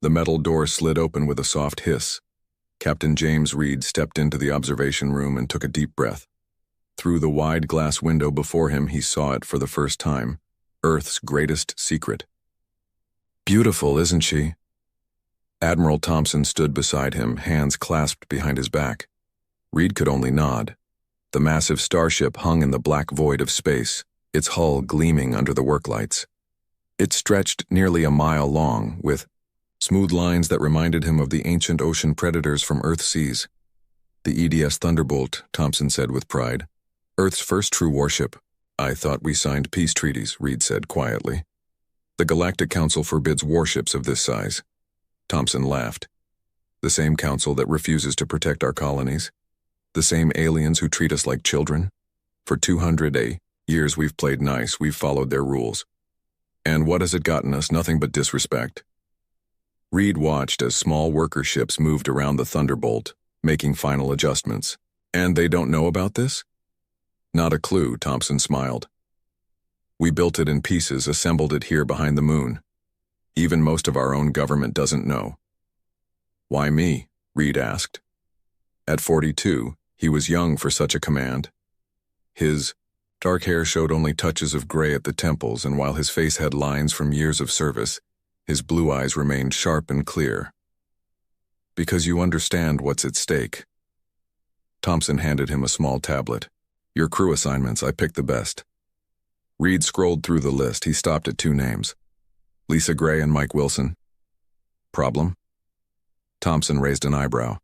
The metal door slid open with a soft hiss. Captain James Reed stepped into the observation room and took a deep breath. Through the wide glass window before him, he saw it for the first time, Earth's greatest secret. "Beautiful, isn't she?" Admiral Thompson stood beside him, hands clasped behind his back. Reed could only nod. The massive starship hung in the black void of space, its hull gleaming under the work lights. It stretched nearly a mile long, with smooth lines that reminded him of the ancient ocean predators from Earth's seas. "The EDS Thunderbolt," Thompson said with pride. "Earth's first true warship." "I thought we signed peace treaties," Reed said quietly. "The Galactic Council forbids warships of this size." Thompson laughed. "The same council that refuses to protect our colonies? The same aliens who treat us like children? For 200 years we've played nice, we've followed their rules. And what has it gotten us? Nothing but disrespect." Reed watched as small worker ships moved around the Thunderbolt, making final adjustments. "And they don't know about this?" "Not a clue," Thompson smiled. "We built it in pieces, assembled it here behind the moon. Even most of our own government doesn't know." "Why me?" Reed asked. At 42, he was young for such a command. His dark hair showed only touches of gray at the temples, and while his face had lines from years of service, his blue eyes remained sharp and clear. "Because you understand what's at stake." Thompson handed him a small tablet. "Your crew assignments, I picked the best." Reed scrolled through the list. He stopped at 2 names. Lisa Gray and Mike Wilson. "Problem?" Thompson raised an eyebrow.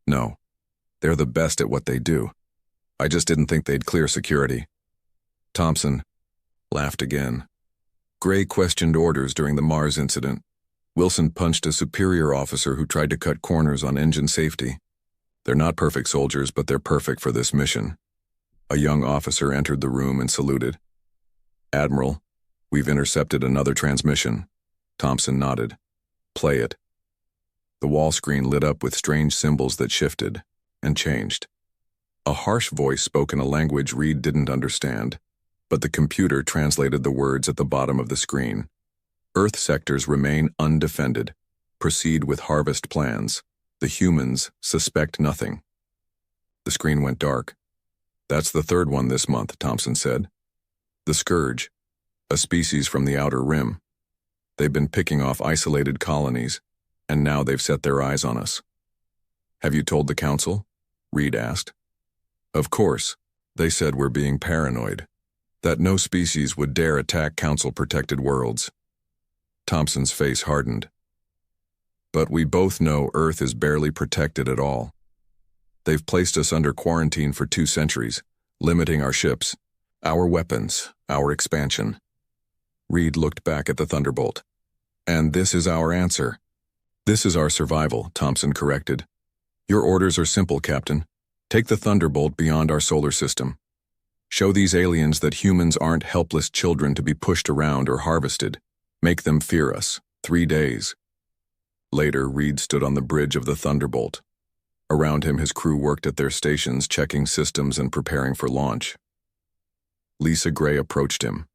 "No. They're the best at what they do. I just didn't think they'd clear security." Thompson laughed again. Gray questioned orders during the Mars incident. Wilson punched a superior officer who tried to cut corners on engine safety. "They're not perfect soldiers, but they're perfect for this mission." A young officer entered the room and saluted. "Admiral, we've intercepted another transmission." Thompson nodded. "Play it." The wall screen lit up with strange symbols that shifted and changed. A harsh voice spoke in a language Reed didn't understand, but the computer translated the words at the bottom of the screen. "Earth sectors remain undefended. Proceed with harvest plans. The humans suspect nothing." The screen went dark. "That's the 3rd one this month," Thompson said. "The Scourge, a species from the outer rim. They've been picking off isolated colonies, and now they've set their eyes on us." "Have you told the council?" Reed asked. "Of course. They said we're being paranoid, that no species would dare attack council-protected worlds." Thompson's face hardened. "But we both know Earth is barely protected at all. They've placed us under quarantine for 2 centuries, limiting our ships, our weapons, our expansion." Reed looked back at the Thunderbolt. "And this is our answer." "This is our survival," Thompson corrected. "Your orders are simple, Captain. Take the Thunderbolt beyond our solar system. Show these aliens that humans aren't helpless children to be pushed around or harvested. Make them fear us. 3 days. Later, Reed stood on the bridge of the Thunderbolt. Around him, his crew worked at their stations, checking systems and preparing for launch. Lisa Gray approached him.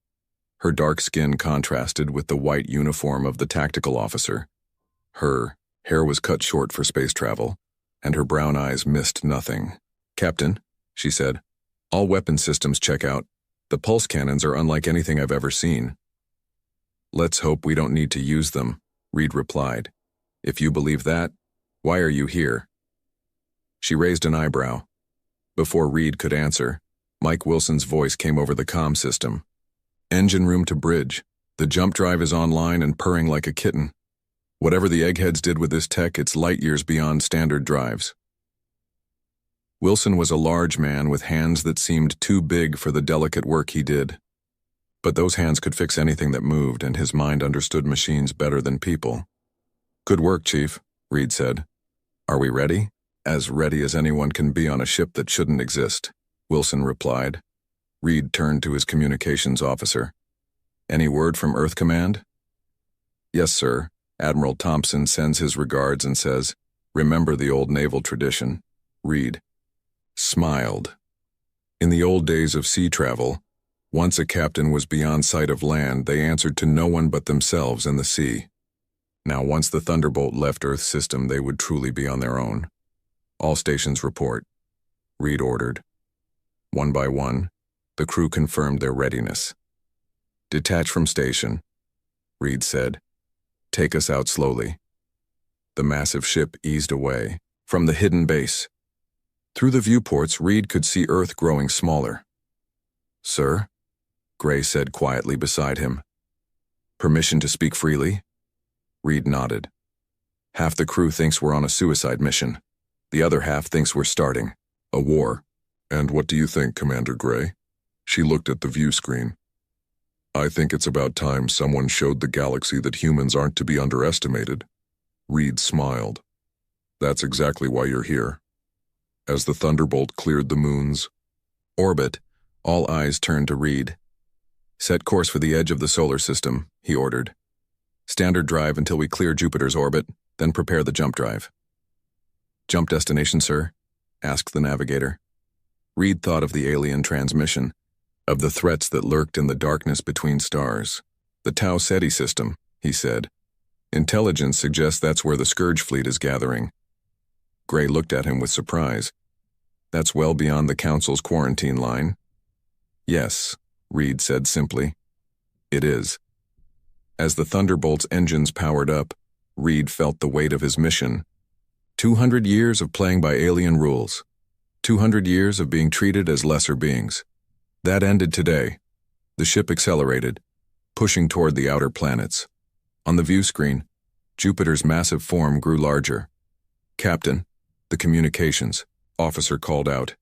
Her dark skin contrasted with the white uniform of the tactical officer. Her hair was cut short for space travel, and her brown eyes missed nothing. "Captain," she said, "all weapon systems check out. The pulse cannons are unlike anything I've ever seen." "Let's hope we don't need to use them," Reed replied. "If you believe that, why are you here?" She raised an eyebrow. Before Reed could answer, Mike Wilson's voice came over the comm system. "Engine room to bridge. The jump drive is online and purring like a kitten. Whatever the eggheads did with this tech, it's light years beyond standard drives." Wilson was a large man with hands that seemed too big for the delicate work he did. But those hands could fix anything that moved, and his mind understood machines better than people. "Good work, Chief," Reed said. "Are we ready?" "As ready as anyone can be on a ship that shouldn't exist," Wilson replied. Reed turned to his communications officer. "Any word from Earth Command?" "Yes, sir. Admiral Thompson sends his regards and says, 'Remember the old naval tradition.'" Reed smiled. In the old days of sea travel, once a captain was beyond sight of land, they answered to no one but themselves and the sea. Now, once the Thunderbolt left Earth's system, they would truly be on their own. All stations report, Reed ordered. One by one, the crew confirmed their readiness. Detach from station, Reed said. Take us out slowly. The massive ship eased away from the hidden base. Through the viewports, Reed could see Earth growing smaller. Sir? Gray said quietly beside him. Permission to speak freely? Reed nodded. Half the crew thinks we're on a suicide mission. The other half thinks we're starting a war. And what do you think, Commander Gray? She looked at the view screen. I think it's about time someone showed the galaxy that humans aren't to be underestimated. Reed smiled. That's exactly why you're here. As the Thunderbolt cleared the moon's orbit, all eyes turned to Reed. Set course for the edge of the solar system, he ordered. Standard drive until we clear Jupiter's orbit, then prepare the jump drive. Jump destination, sir? Asked the navigator. Reed thought of the alien transmission, of the threats that lurked in the darkness between stars. The Tau Ceti system, he said. Intelligence suggests that's where the Scourge fleet is gathering. Gray looked at him with surprise. That's well beyond the Council's quarantine line. Yes, Reed said simply. It is. As the Thunderbolt's engines powered up, Reed felt the weight of his mission. 200 years of playing by alien rules. 200 years of being treated as lesser beings. That ended today. The ship accelerated, pushing toward the outer planets. On the view screen, Jupiter's massive form grew larger. Captain, the communications officer called out.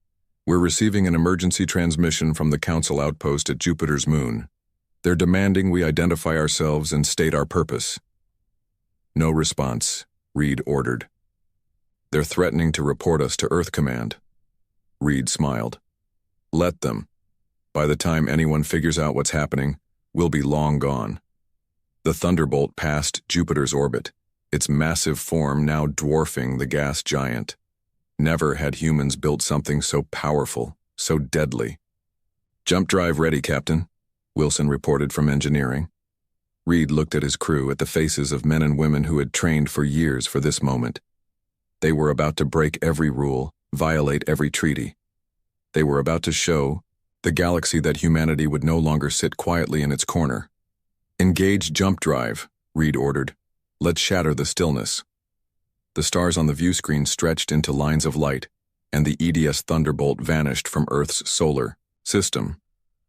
We're receiving an emergency transmission from the Council outpost at Jupiter's moon. They're demanding we identify ourselves and state our purpose. No response, Reed ordered. They're threatening to report us to Earth Command. Reed smiled. Let them. By the time anyone figures out what's happening, we'll be long gone. The Thunderbolt passed Jupiter's orbit, its massive form now dwarfing the gas giant. Never had humans built something so powerful, so deadly. Jump drive ready, Captain, Wilson reported from engineering. Reed looked at his crew, at the faces of men and women who had trained for years for this moment. They were about to break every rule, violate every treaty. They were about to show the galaxy that humanity would no longer sit quietly in its corner. Engage jump drive, Reed ordered. Let's shatter the stillness. The stars on the view screen stretched into lines of light, and the EDS Thunderbolt vanished from Earth's solar system,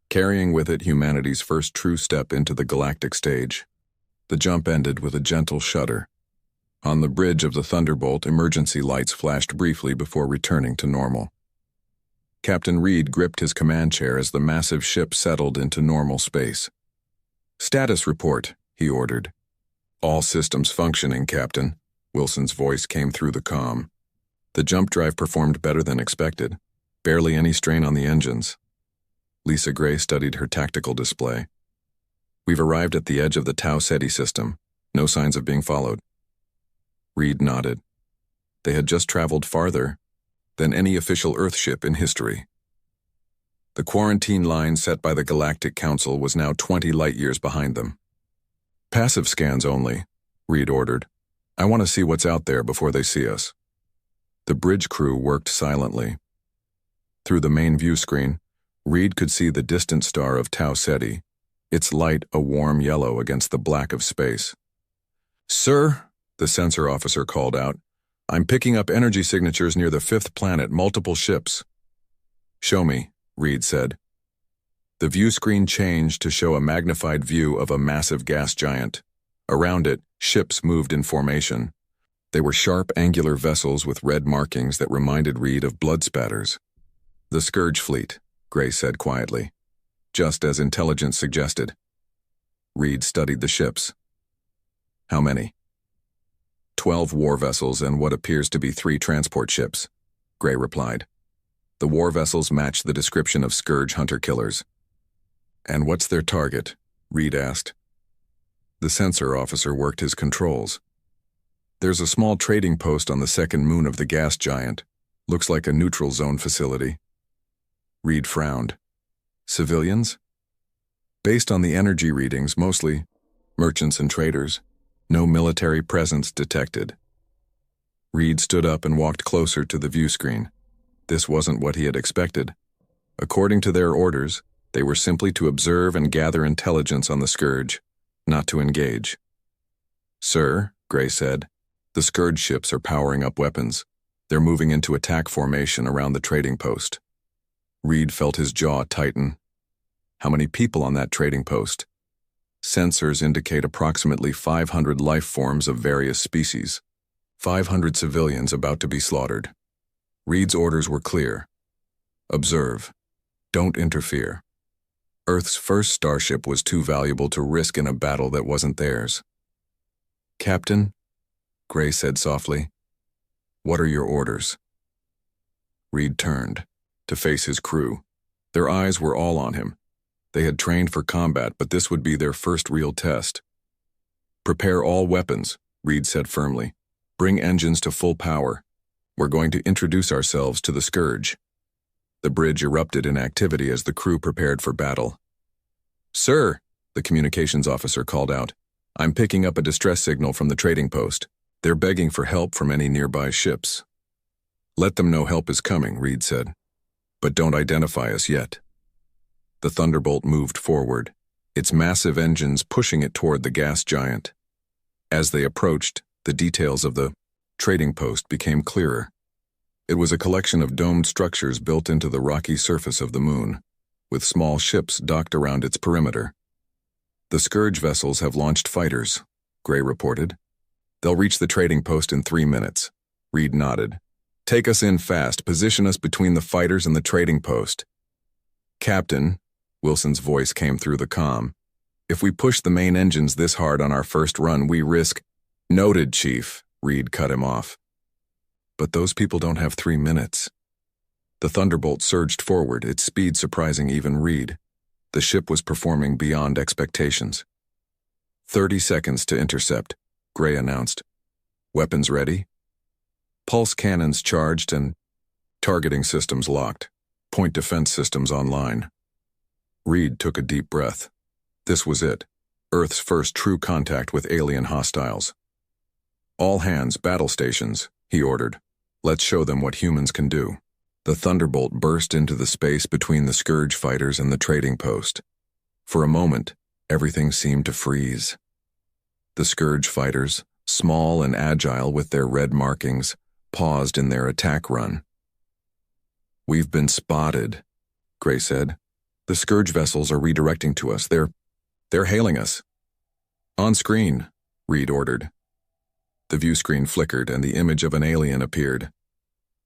carrying with it humanity's first true step into the galactic stage. The jump ended with a gentle shudder. On the bridge of the Thunderbolt, emergency lights flashed briefly before returning to normal. Captain Reed gripped his command chair as the massive ship settled into normal space. Status report, he ordered. All systems functioning, Captain. Wilson's voice came through the comm. The jump drive performed better than expected. Barely any strain on the engines. Lisa Gray studied her tactical display. We've arrived at the edge of the Tau Ceti system. No signs of being followed. Reed nodded. They had just traveled farther than any official Earthship in history. The quarantine line set by the Galactic Council was now 20 light-years behind them. Passive scans only, Reed ordered. I want to see what's out there before they see us. The bridge crew worked silently. Through the main view screen, Reed could see the distant star of Tau Ceti, its light a warm yellow against the black of space. Sir, the sensor officer called out, I'm picking up energy signatures near the 5th planet, multiple ships. Show me, Reed said. The view screen changed to show a magnified view of a massive gas giant. Around it, ships moved in formation. They were sharp, angular vessels with red markings that reminded Reed of blood spatters. The Scourge fleet, Gray said quietly, just as intelligence suggested. Reed studied the ships. How many? 12 war vessels and what appears to be 3 transport ships, Gray replied. The war vessels matched the description of Scourge hunter-killers. And what's their target? Reed asked. The sensor officer worked his controls. There's a small trading post on the second moon of the gas giant. Looks like a neutral zone facility. Reed frowned. Civilians? Based on the energy readings, mostly merchants and traders. No military presence detected. Reed stood up and walked closer to the view screen. This wasn't what he had expected. According to their orders, they were simply to observe and gather intelligence on the Scourge, not to engage. "Sir," Gray said, "the Scourge ships are powering up weapons. They're moving into attack formation around the trading post." Reed felt his jaw tighten. How many people on that trading post? Sensors indicate approximately 500 life forms of various species. 500 civilians about to be slaughtered. Reed's orders were clear. Observe. Don't interfere. Earth's first starship was too valuable to risk in a battle that wasn't theirs. "Captain," Gray said softly, "what are your orders?" Reed turned to face his crew. Their eyes were all on him. They had trained for combat, but this would be their first real test. "Prepare all weapons," Reed said firmly. "Bring engines to full power. We're going to introduce ourselves to the Scourge." The bridge erupted in activity as the crew prepared for battle. "Sir," the communications officer called out, "I'm picking up a distress signal from the trading post. They're begging for help from any nearby ships." "Let them know help is coming," Reed said. "But don't identify us yet." The Thunderbolt moved forward, its massive engines pushing it toward the gas giant. As they approached, the details of the trading post became clearer. It was a collection of domed structures built into the rocky surface of the moon, with small ships docked around its perimeter. "The Scourge vessels have launched fighters," Gray reported. "They'll reach the trading post in 3 minutes." Reed nodded. "Take us in fast, position us between the fighters and the trading post." "Captain," Wilson's voice came through the comm, "if we push the main engines this hard on our first run, we risk—" "Noted, Chief," Reed cut him off. "But those people don't have 3 minutes." The Thunderbolt surged forward, its speed surprising even Reed. The ship was performing beyond expectations. 30 seconds to intercept, Gray announced. "Weapons ready?" "Pulse cannons charged and targeting systems locked. Point defense systems online." Reed took a deep breath. This was it. Earth's first true contact with alien hostiles. "All hands, battle stations," he ordered. "Let's show them what humans can do." The Thunderbolt burst into the space between the Scourge fighters and the trading post. For a moment, everything seemed to freeze. The Scourge fighters, small and agile with their red markings, paused in their attack run. "We've been spotted," Gray said. "The Scourge vessels are redirecting to us. They're hailing us." "On screen," Reed ordered. The view screen flickered and the image of an alien appeared.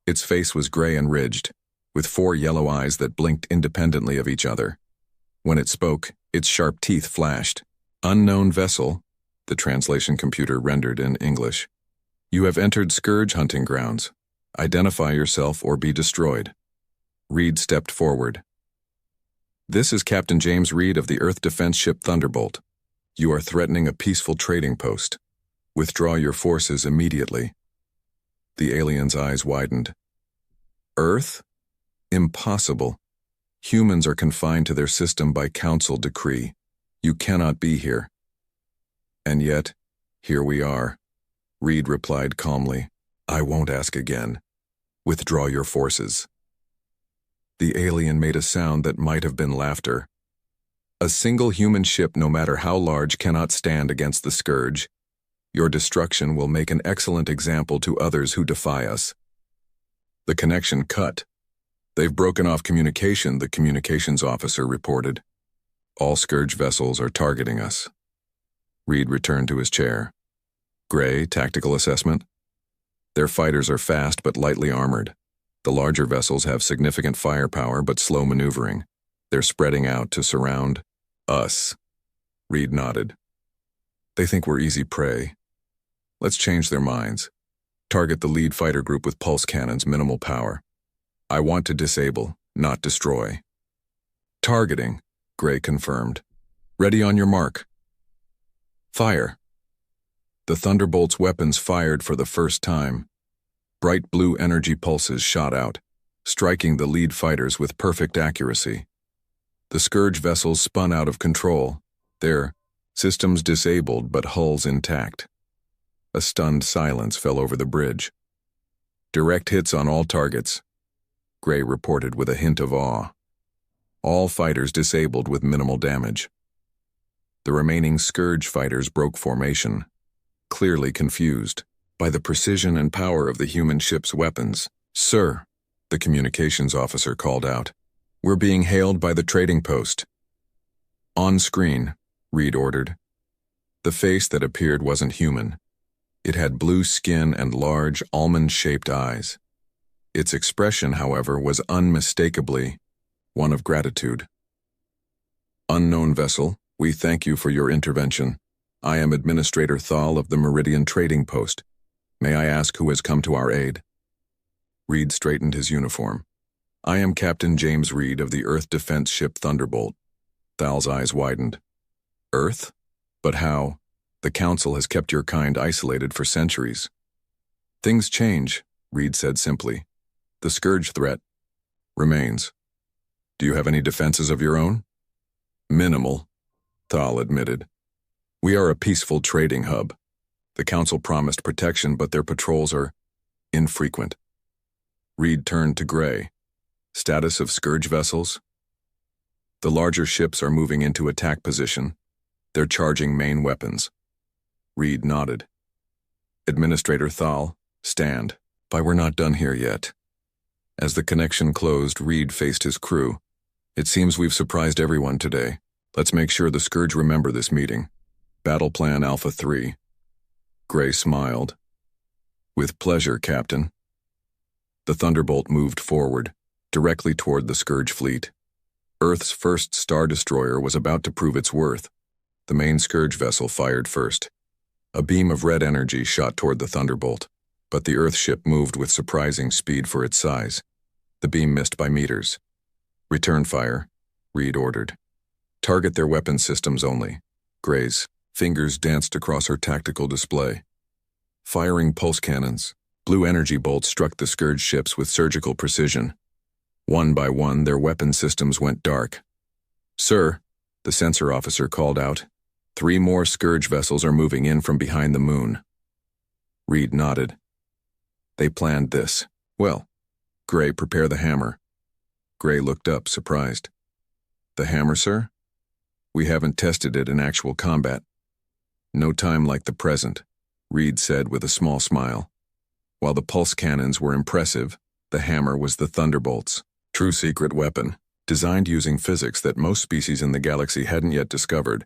Its face was gray and ridged, with 4 yellow eyes that blinked independently of each other. When it spoke, its sharp teeth flashed. "Unknown vessel," the translation computer rendered in English. "You have entered Scourge hunting grounds. Identify yourself or be destroyed." Reed stepped forward. "This is Captain James Reed of the Earth Defense Ship Thunderbolt. You are threatening a peaceful trading post. Withdraw your forces immediately." The alien's eyes widened. "Earth? Impossible. Humans are confined to their system by council decree. You cannot be here." "And yet, here we are," Reed replied calmly. "I won't ask again. Withdraw your forces." The alien made a sound that might have been laughter. "A single human ship, no matter how large, cannot stand against the Scourge. Your destruction will make an excellent example to others who defy us." The connection cut. "They've broken off communication," the communications officer reported. "All Scourge vessels are targeting us." Reed returned to his chair. "Gray, tactical assessment?" "Their fighters are fast but lightly armored. The larger vessels have significant firepower but slow maneuvering. They're spreading out to surround us." Reed nodded. "They think we're easy prey. Let's change their minds. Target the lead fighter group with pulse cannons, minimal power. I want to disable, not destroy." "Targeting," Gray confirmed. "Ready on your mark. Fire." The Thunderbolt's weapons fired for the first time. Bright blue energy pulses shot out, striking the lead fighters with perfect accuracy. The Scourge vessels spun out of control, their systems disabled but hulls intact. A stunned silence fell over the bridge. "Direct hits on all targets," Gray reported with a hint of awe. "All fighters disabled with minimal damage." The remaining Scourge fighters broke formation, clearly confused by the precision and power of the human ship's weapons. "Sir," the communications officer called out, "we're being hailed by the trading post." "On screen," Reed ordered. The face that appeared wasn't human. It had blue skin and large, almond-shaped eyes. Its expression, however, was unmistakably one of gratitude. "Unknown vessel, we thank you for your intervention. I am Administrator Thal of the Meridian Trading Post. May I ask who has come to our aid?" Reed straightened his uniform. "I am Captain James Reed of the Earth defense ship Thunderbolt." Thal's eyes widened. "Earth? But how? The Council has kept your kind isolated for centuries." "Things change," Reed said simply. "The Scourge threat remains. Do you have any defenses of your own?" "Minimal," Thal admitted. "We are a peaceful trading hub. The Council promised protection, but their patrols are infrequent." Reed turned to Gray. "Status of Scourge vessels?" "The larger ships are moving into attack position. They're charging main weapons." Reed nodded. "Administrator Thal, stand by. We're not done here yet." As the connection closed, Reed faced his crew. "It seems we've surprised everyone today. Let's make sure the Scourge remember this meeting. Battle Plan Alpha 3. Gray smiled. "With pleasure, Captain." The Thunderbolt moved forward, directly toward the Scourge fleet. Earth's first Star Destroyer was about to prove its worth. The main Scourge vessel fired first. A beam of red energy shot toward the Thunderbolt, but the Earth ship moved with surprising speed for its size. The beam missed by meters. "Return fire," Reed ordered. "Target their weapon systems only." Gray's fingers danced across her tactical display. Firing pulse cannons, blue energy bolts struck the Scourge ships with surgical precision. One by one, their weapon systems went dark. "Sir," the sensor officer called out, "3 more Scourge vessels are moving in from behind the moon." Reed nodded. "They planned this. Well, Gray, prepare the hammer." Gray looked up, surprised. "The hammer, sir? We haven't tested it in actual combat." "No time like the present," Reed said with a small smile. While the pulse cannons were impressive, the hammer was the Thunderbolt's true secret weapon. Designed using physics that most species in the galaxy hadn't yet discovered,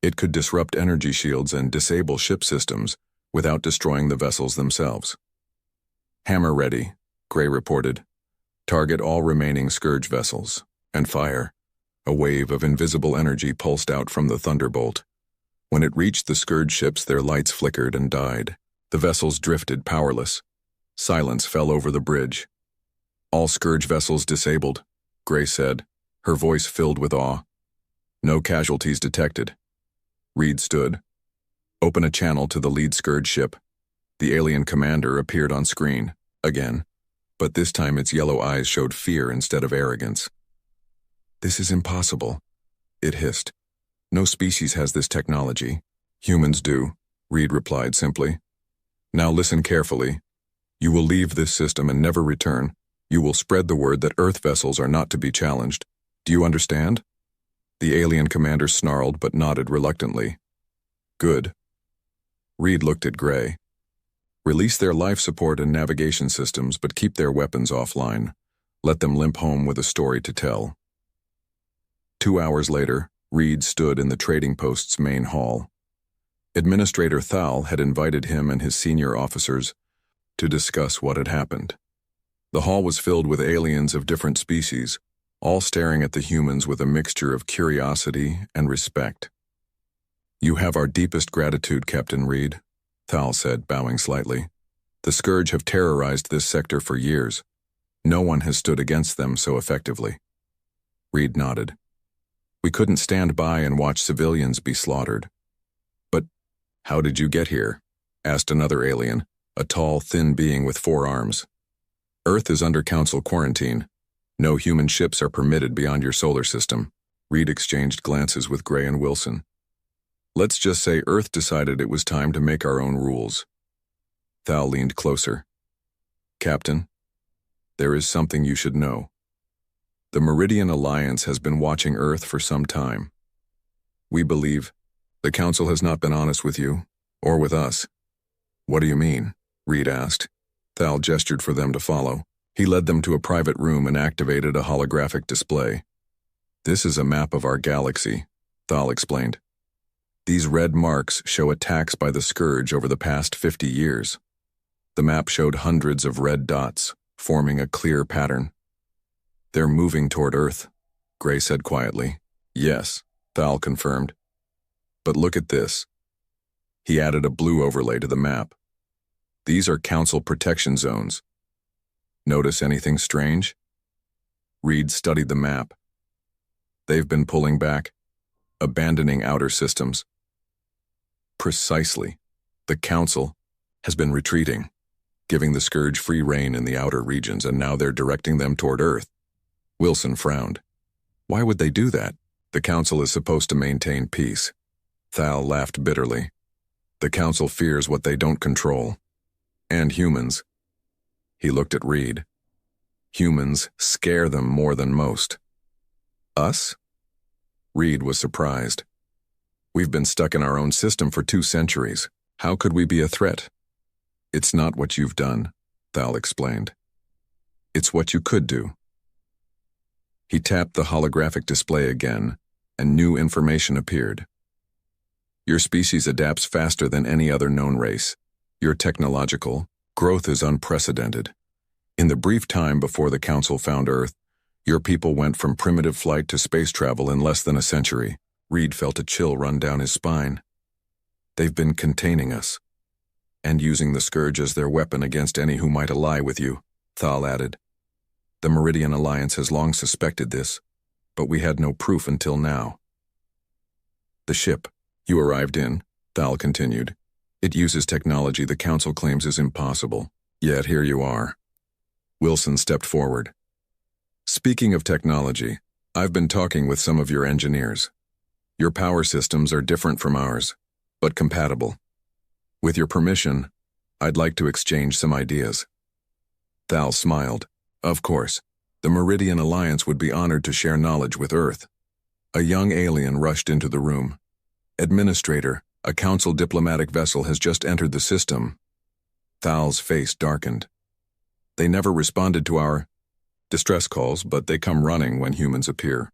it could disrupt energy shields and disable ship systems without destroying the vessels themselves. "Hammer ready," Gray reported. "Target all remaining Scourge vessels, and fire." A wave of invisible energy pulsed out from the Thunderbolt. When it reached the Scourge ships, their lights flickered and died. The vessels drifted powerless. Silence fell over the bridge. "All Scourge vessels disabled," Gray said, her voice filled with awe. "No casualties detected." Reed stood. "Open a channel to the lead Scourge ship." The alien commander appeared on screen, again, but this time its yellow eyes showed fear instead of arrogance. "This is impossible," it hissed. "No species has this technology." "Humans do," Reed replied simply. "Now listen carefully. You will leave this system and never return. You will spread the word that Earth vessels are not to be challenged. Do you understand?" The alien commander snarled but nodded reluctantly. "Good." Reed looked at Gray. "Release their life support and navigation systems, but keep their weapons offline. Let them limp home with a story to tell." 2 hours later, Reed stood in the trading post's main hall. Administrator Thal had invited him and his senior officers to discuss what had happened. The hall was filled with aliens of different species, all staring at the humans with a mixture of curiosity and respect. "You have our deepest gratitude, Captain Reed," Thal said, bowing slightly. "The Scourge have terrorized this sector for years. No one has stood against them so effectively." Reed nodded. "We couldn't stand by and watch civilians be slaughtered." "But how did you get here?" asked another alien, a tall, thin being with 4 arms. "Earth is under Council quarantine. No human ships are permitted beyond your solar system." Reed exchanged glances with Gray and Wilson. "Let's just say Earth decided it was time to make our own rules. Thal leaned closer. Captain, there is something you should know. The Meridian Alliance has been watching Earth for some time. We believe the Council has not been honest with you, or with us. What do you mean? Reed asked. Thal gestured for them to follow. He led them to a private room and activated a holographic display. This is a map of our galaxy, Thal explained. These red marks show attacks by the Scourge over the past 50 years. The map showed hundreds of red dots, forming a clear pattern. They're moving toward Earth, Gray said quietly. Yes, Thal confirmed. But look at this. He added a blue overlay to the map. These are Council protection zones. Notice anything strange? Reed studied the map. They've been pulling back, abandoning outer systems. Precisely. The Council has been retreating, giving the Scourge free rein in the outer regions, and now they're directing them toward Earth. Wilson frowned. Why would they do that? The Council is supposed to maintain peace. Thal laughed bitterly. The Council fears what they don't control. And humans. He looked at Reed. Humans scare them more than most. Us? Reed was surprised. We've been stuck in our own system for 2 centuries. How could we be a threat? It's not what you've done, Thal explained. It's what you could do. He tapped the holographic display again, and new information appeared. Your species adapts faster than any other known race. Your technological growth is unprecedented. In the brief time before the Council found Earth, your people went from primitive flight to space travel in less than a century. Reed felt a chill run down his spine. They've been containing us, and using the Scourge as their weapon against any who might ally with you, Thal added. The Meridian Alliance has long suspected this, but we had no proof until now. The ship you arrived in, Thal continued. It uses technology the Council claims is impossible, yet here you are. Wilson stepped forward. Speaking of technology, I've been talking with some of your engineers. Your power systems are different from ours, but compatible. With your permission, I'd like to exchange some ideas. Thal smiled. Of course, the Meridian Alliance would be honored to share knowledge with Earth. A young alien rushed into the room. Administrator, a Council diplomatic vessel has just entered the system. Thal's face darkened. They never responded to our distress calls, but they come running when humans appear.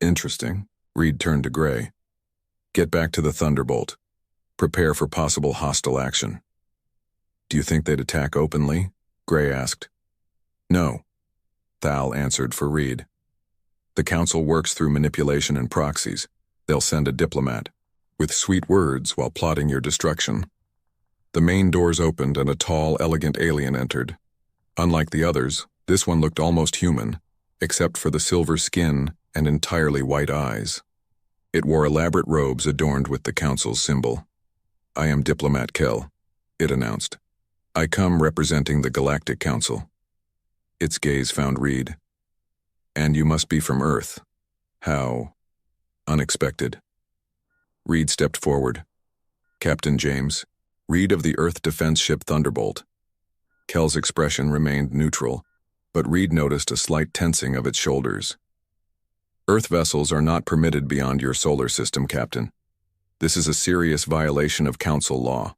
Interesting. Reed turned to Gray. Get back to the Thunderbolt. Prepare for possible hostile action. Do you think they'd attack openly? Gray asked. No, Thal answered for Reed. The Council works through manipulation and proxies. They'll send a diplomat, with sweet words while plotting your destruction. The main doors opened and a tall, elegant alien entered. Unlike the others, this one looked almost human, except for the silver skin and entirely white eyes. It wore elaborate robes adorned with the Council's symbol. I am Diplomat Kell, it announced. I come representing the Galactic Council. Its gaze found Reed. And you must be from Earth. How unexpected. Reed stepped forward. Captain James, Reed of the Earth defense ship Thunderbolt. Kell's expression remained neutral, but Reed noticed a slight tensing of its shoulders. Earth vessels are not permitted beyond your solar system, Captain. This is a serious violation of Council law.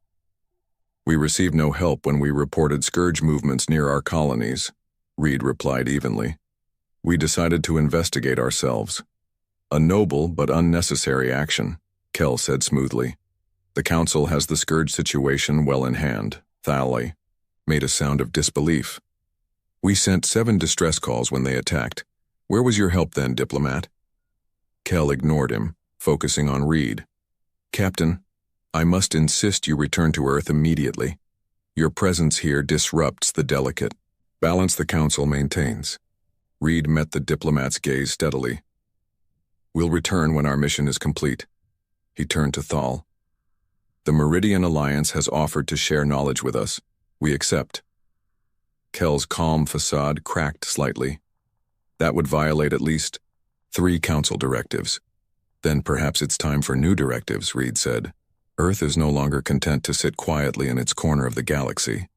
We received no help when we reported Scourge movements near our colonies, Reed replied evenly. We decided to investigate ourselves. A noble but unnecessary action, Kell said smoothly. The Council has the Scourge situation well in hand. Thal made a sound of disbelief. We sent 7 distress calls when they attacked. Where was your help then, Diplomat? Kell ignored him, focusing on Reed. Captain, I must insist you return to Earth immediately. Your presence here disrupts the delicate balance the Council maintains. Reed met the diplomat's gaze steadily. We'll return when our mission is complete. He turned to Thal. The Meridian Alliance has offered to share knowledge with us. We accept. Kell's calm facade cracked slightly. That would violate at least 3 Council directives. Then perhaps it's time for new directives, Reed said. Earth is no longer content to sit quietly in its corner of the galaxy.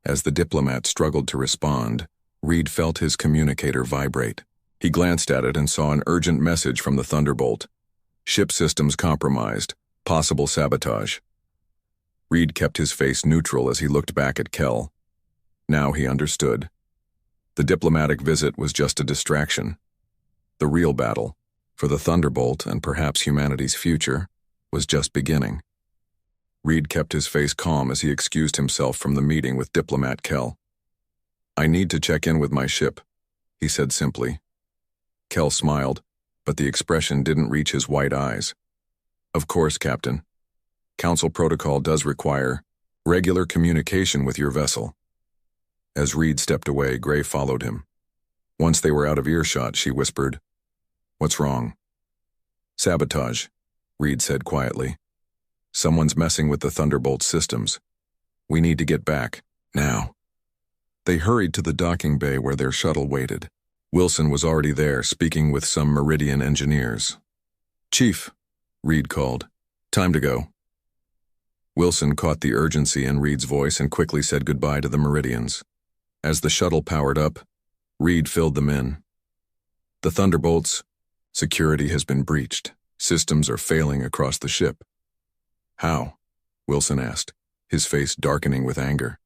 As the diplomat struggled to respond, Reed felt his communicator vibrate. He glanced at it and saw an urgent message from the Thunderbolt. Ship systems compromised. Possible sabotage. Reed kept his face neutral as he looked back at Kell. Now he understood. The diplomatic visit was just a distraction. The real battle, for the Thunderbolt and perhaps humanity's future, was just beginning. Reed kept his face calm as he excused himself from the meeting with diplomat Kell. "I need to check in with my ship," he said simply. Kell smiled, but the expression didn't reach his white eyes. "Of course, Captain. Council protocol does require regular communication with your vessel." As Reed stepped away, Gray followed him. Once they were out of earshot, she whispered, "What's wrong?" "Sabotage," Reed said quietly. "Someone's messing with the Thunderbolt systems. We need to get back, now." They hurried to the docking bay where their shuttle waited. Wilson was already there, speaking with some Meridian engineers. "Chief," Reed called, "time to go." Wilson caught the urgency in Reed's voice and quickly said goodbye to the Meridians. As the shuttle powered up, Reed filled them in. "The Thunderbolts, security has been breached. Systems are failing across the ship." "How?" Wilson asked, his face darkening with anger.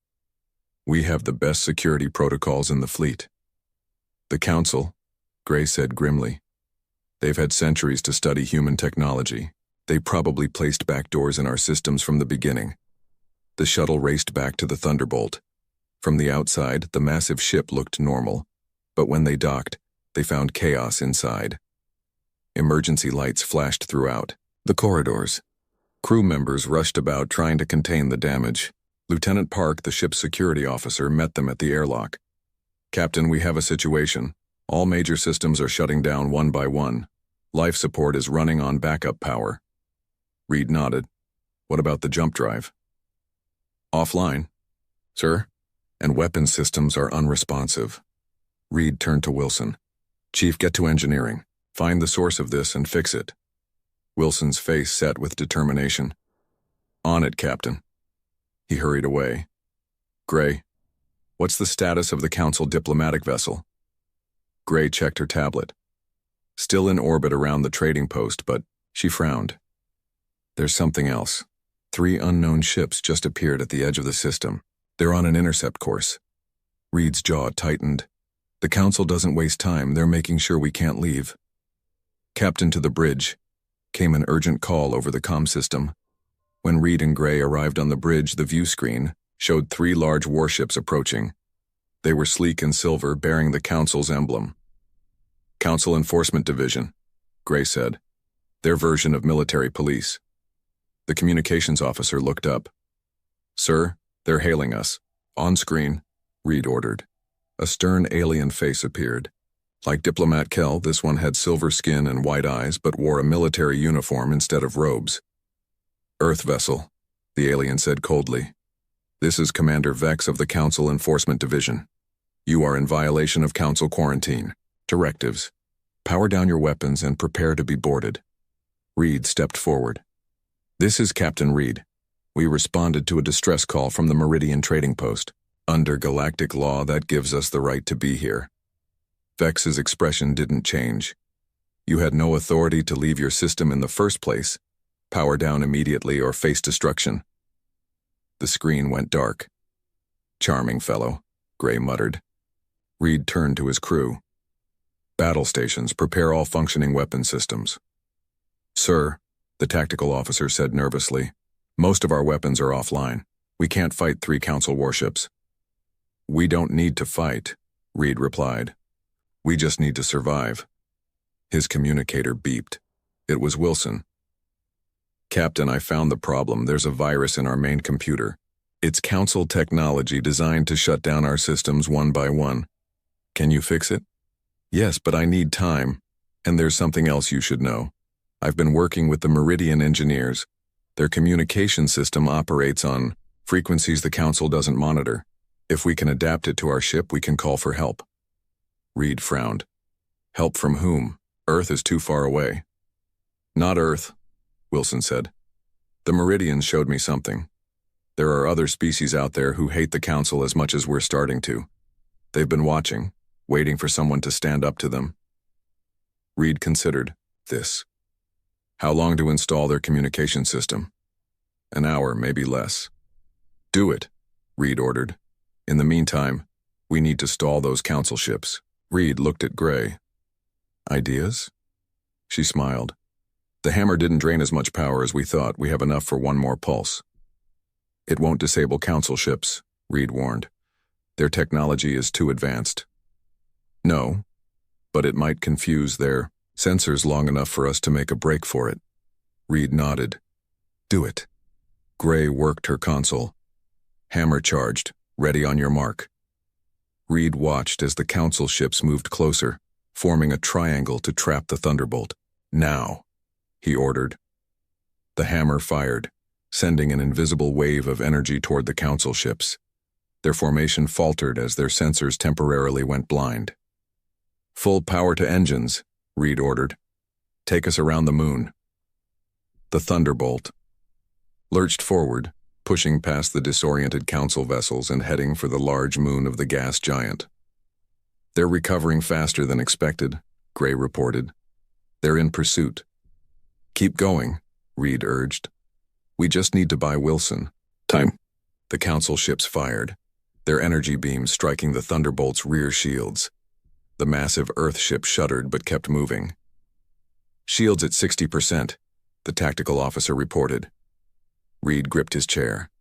"We have the best security protocols in the fleet." "The Council," Gray said grimly. "They've had centuries to study human technology. They probably placed backdoors in our systems from the beginning." The shuttle raced back to the Thunderbolt. From the outside, the massive ship looked normal, but when they docked, they found chaos inside. Emergency lights flashed throughout the corridors. Crew members rushed about trying to contain the damage. Lieutenant Park, the ship's security officer, met them at the airlock. "Captain, we have a situation. All major systems are shutting down one by one. Life support is running on backup power." Reed nodded. "What about the jump drive?" "Offline, sir, and weapon systems are unresponsive." Reed turned to Wilson. "Chief, get to engineering. Find the source of this and fix it." Wilson's face set with determination. "On it, Captain." He hurried away. "Gray, what's the status of the Council diplomatic vessel?" Gray checked her tablet. "Still in orbit around the trading post, but," she frowned. "There's something else. 3 unknown ships just appeared at the edge of the system. They're on an intercept course." Reed's jaw tightened. "The Council doesn't waste time. They're making sure we can't leave." "Captain, to the bridge," came an urgent call over the comm system. When Reed and Gray arrived on the bridge, the view screen showed 3 large warships approaching. They were sleek and silver, bearing the Council's emblem. "Council Enforcement Division," Gray said. "Their version of military police." The communications officer looked up. "Sir, they're hailing us. On screen," Reed ordered. A stern alien face appeared. Like Diplomat Kell, this one had silver skin and white eyes, but wore a military uniform instead of robes. "Earth vessel," the alien said coldly. "This is Commander Vex of the Council Enforcement Division. You are in violation of Council quarantine. Directives. Power down your weapons and prepare to be boarded." Reed stepped forward. "This is Captain Reed. We responded to a distress call from the Meridian Trading Post. Under galactic law, that gives us the right to be here." Vex's expression didn't change. "You had no authority to leave your system in the first place. Power down immediately or face destruction." The screen went dark. "Charming fellow," Gray muttered. Reed turned to his crew. "Battle stations, prepare all functioning weapon systems." "Sir," the tactical officer said nervously, "most of our weapons are offline. We can't fight 3 Council warships." "We don't need to fight," Reed replied. "We just need to survive." His communicator beeped. It was Wilson. "Captain, I found the problem. There's a virus in our main computer. It's Council technology designed to shut down our systems one by one. Can you fix it?" "Yes, but I need time. And there's something else you should know. I've been working with the Meridian engineers. Their communication system operates on frequencies the Council doesn't monitor. If we can adapt it to our ship, we can call for help." Reed frowned. "Help from whom? Earth is too far away." "Not Earth," Wilson said. The Meridians showed me something. There are other species out there who hate the Council as much as we're starting to. They've been watching, waiting for someone to stand up to them. Reed considered this. How long to install their communication system? An hour, maybe less. Do it, Reed ordered. In the meantime, we need to stall those Council ships. Reed looked at Gray. Ideas? She smiled. The hammer didn't drain as much power as we thought. We have enough for one more pulse. It won't disable Council ships, Reed warned. Their technology is too advanced. No, but it might confuse their sensors long enough for us to make a break for it. Reed nodded. Do it. Gray worked her console. Hammer charged, ready on your mark. Reed watched as the Council ships moved closer, forming a triangle to trap the Thunderbolt. Now, he ordered. The hammer fired, sending an invisible wave of energy toward the Council ships. Their formation faltered as their sensors temporarily went blind. Full power to engines, Reed ordered. Take us around the moon. The Thunderbolt lurched forward, pushing past the disoriented Council vessels and heading for the large moon of the gas giant. They're recovering faster than expected, Gray reported. They're in pursuit. Keep going, Reed urged. We just need to buy Wilson time. The Council ships fired, their energy beams striking the Thunderbolt's rear shields. The massive Earth ship shuddered but kept moving. Shields at 60%, the tactical officer reported. Reed gripped his chair.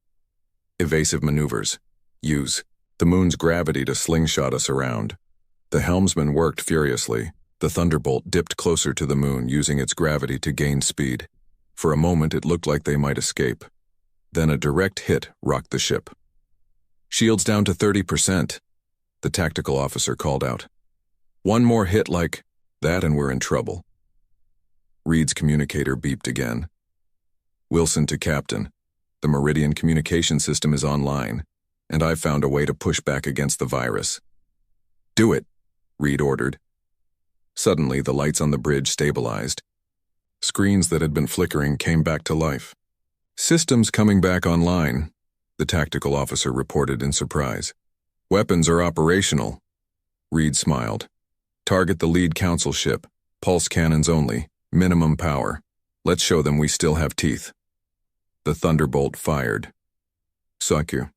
Evasive maneuvers. Use the moon's gravity to slingshot us around. The helmsman worked furiously. The Thunderbolt dipped closer to the moon, using its gravity to gain speed. For a moment it looked like they might escape. Then a direct hit rocked the ship. Shields down to 30%, the tactical officer called out. One more hit like that and we're in trouble. Reed's communicator beeped again. Wilson to Captain. The Meridian communication system is online, and I've found a way to push back against the virus. Do it, Reed ordered. Suddenly, the lights on the bridge stabilized. Screens that had been flickering came back to life. Systems coming back online, the tactical officer reported in surprise. Weapons are operational. Reed smiled. Target the lead Council ship. Pulse cannons only. Minimum power. Let's show them we still have teeth. The Thunderbolt fired. Sucker.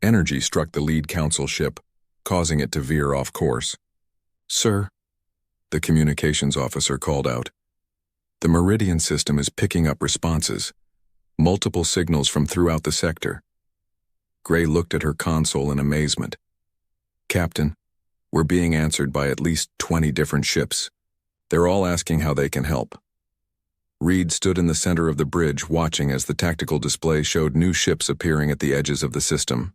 Energy struck the lead Council ship, causing it to veer off course. Sir, the communications officer called out. The Meridian system is picking up responses. Multiple signals from throughout the sector. Gray looked at her console in amazement. Captain, we're being answered by at least 20 different ships. They're all asking how they can help. Reed stood in the center of the bridge watching as the tactical display showed new ships appearing at the edges of the system.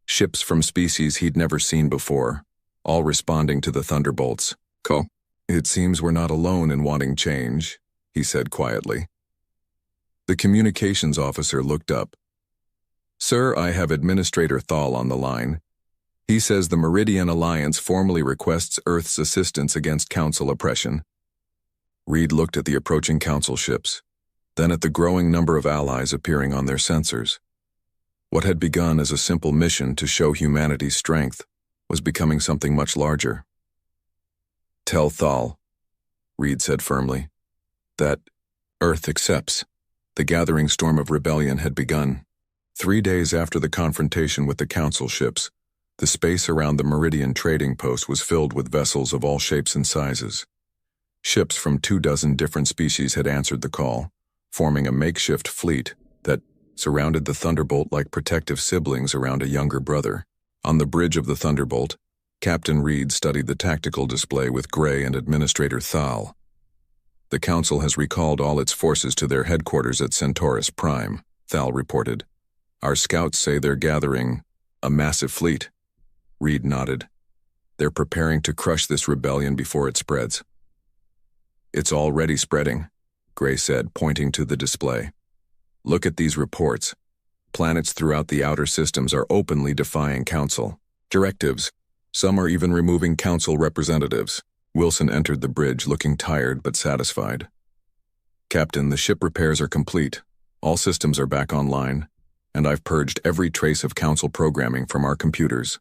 Ships from species he'd never seen before, all responding to the Thunderbolts. Call. It seems we're not alone in wanting change, he said quietly. The communications officer looked up. Sir, I have Administrator Thal on the line. He says the Meridian Alliance formally requests Earth's assistance against Council oppression. Reed looked at the approaching Council ships, then at the growing number of allies appearing on their sensors. What had begun as a simple mission to show humanity's strength was becoming something much larger. Tell Thal, Reed said firmly, that Earth accepts. The gathering storm of rebellion had begun. 3 days after the confrontation with the Council ships, the space around the Meridian trading post was filled with vessels of all shapes and sizes. Ships from 24 different species had answered the call, forming a makeshift fleet that surrounded the Thunderbolt like protective siblings around a younger brother. On the bridge of the Thunderbolt, Captain Reed studied the tactical display with Gray and Administrator Thal. The Council has recalled all its forces to their headquarters at Centaurus Prime, Thal reported. Our scouts say they're gathering a massive fleet. Reed nodded. They're preparing to crush this rebellion before it spreads. It's already spreading, Gray said, pointing to the display. Look at these reports. Planets throughout the outer systems are openly defying Council directives. Some are even removing Council representatives. Wilson entered the bridge looking tired but satisfied. Captain, the ship repairs are complete. All systems are back online, and I've purged every trace of Council programming from our computers.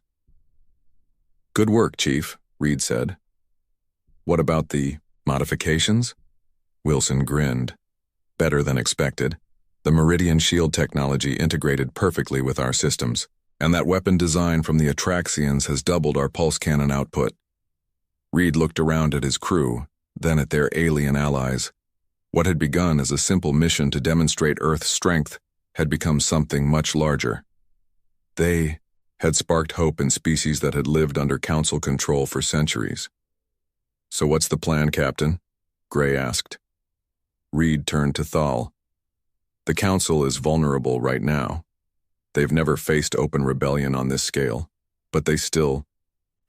Good work, Chief, Reed said. What about the modifications? Wilson grinned. Better than expected. The Meridian shield technology integrated perfectly with our systems, and that weapon design from the Atraxians has doubled our pulse cannon output. Reed looked around at his crew, then at their alien allies. What had begun as a simple mission to demonstrate Earth's strength had become something much larger. They had sparked hope in species that had lived under Council control for centuries. So what's the plan, Captain? Gray asked. Reed turned to Thal. The Council is vulnerable right now. They've never faced open rebellion on this scale, but they still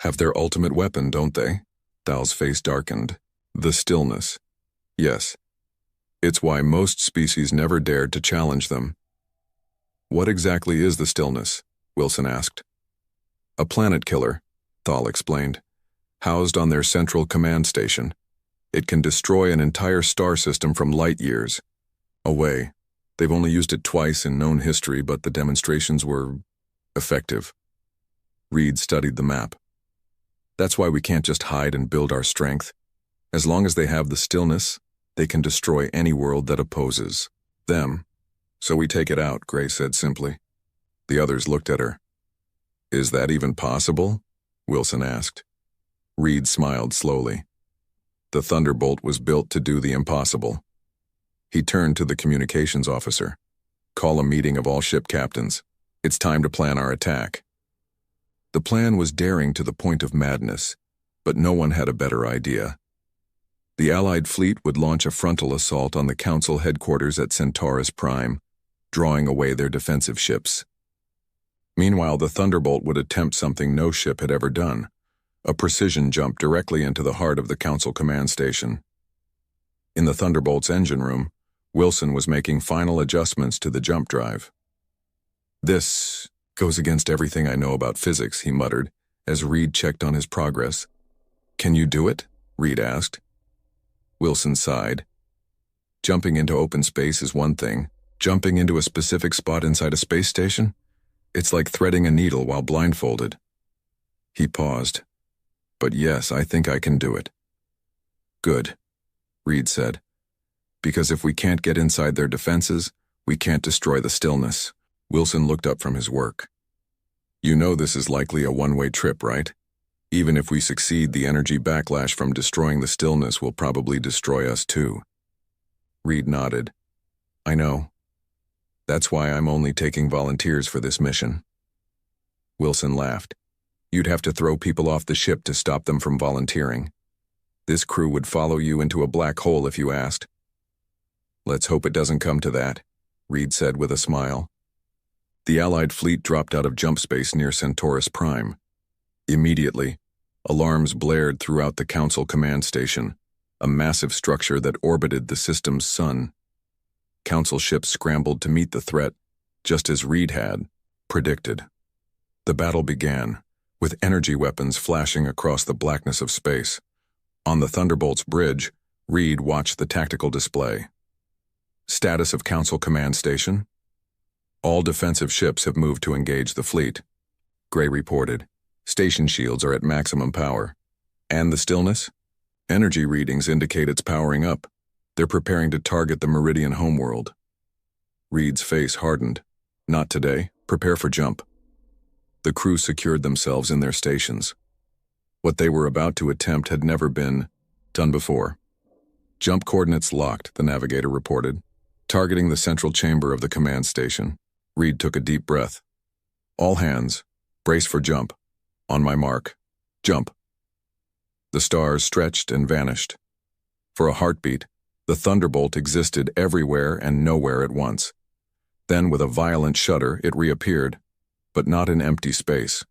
have their ultimate weapon, don't they? Thal's face darkened. The stillness. Yes. It's why most species never dared to challenge them. What exactly is the stillness? Wilson asked. A planet killer, Thal explained, housed on their central command station. It can destroy an entire star system from light years away. They've only used it twice in known history, but the demonstrations were effective. Reed studied the map. That's why we can't just hide and build our strength. As long as they have the stillness, they can destroy any world that opposes them. So we take it out, Gray said simply. The others looked at her. Is that even possible? Wilson asked. Reed smiled slowly. The Thunderbolt was built to do the impossible. He turned to the communications officer. Call a meeting of all ship captains. It's time to plan our attack. The plan was daring to the point of madness, but no one had a better idea. The Allied fleet would launch a frontal assault on the Council headquarters at Centaurus Prime, drawing away their defensive ships. Meanwhile, the Thunderbolt would attempt something no ship had ever done, a precision jump directly into the heart of the Council command station. In the Thunderbolt's engine room, Wilson was making final adjustments to the jump drive. This goes against everything I know about physics, he muttered, as Reed checked on his progress. Can you do it? Reed asked. Wilson sighed. Jumping into open space is one thing. Jumping into a specific spot inside a space station? It's like threading a needle while blindfolded. He paused. But yes, I think I can do it. Good, Reed said. Because if we can't get inside their defenses, we can't destroy the stillness. Wilson looked up from his work. You know this is likely a one-way trip, right? Even if we succeed, the energy backlash from destroying the stillness will probably destroy us too. Reed nodded. I know. That's why I'm only taking volunteers for this mission. Wilson laughed. You'd have to throw people off the ship to stop them from volunteering. This crew would follow you into a black hole if you asked. Let's hope it doesn't come to that, Reed said with a smile. The Allied fleet dropped out of jump space near Centaurus Prime. Immediately, alarms blared throughout the Council command station, a massive structure that orbited the system's sun. Council ships scrambled to meet the threat, just as Reed had predicted. The battle began, with energy weapons flashing across the blackness of space. On the Thunderbolt's bridge, Reed watched the tactical display. Status of Council command station? All defensive ships have moved to engage the fleet. Gray reported. Station shields are at maximum power. And the stillness? Energy readings indicate it's powering up. They're preparing to target the Meridian homeworld. Reed's face hardened. Not today. Prepare for jump. The crew secured themselves in their stations. What they were about to attempt had never been done before. Jump coordinates locked, the navigator reported, targeting the central chamber of the command station. Reed took a deep breath. All hands, brace for jump. On my mark. Jump. The stars stretched and vanished. For a heartbeat, the Thunderbolt existed everywhere and nowhere at once. Then, with a violent shudder, it reappeared, but not in empty space.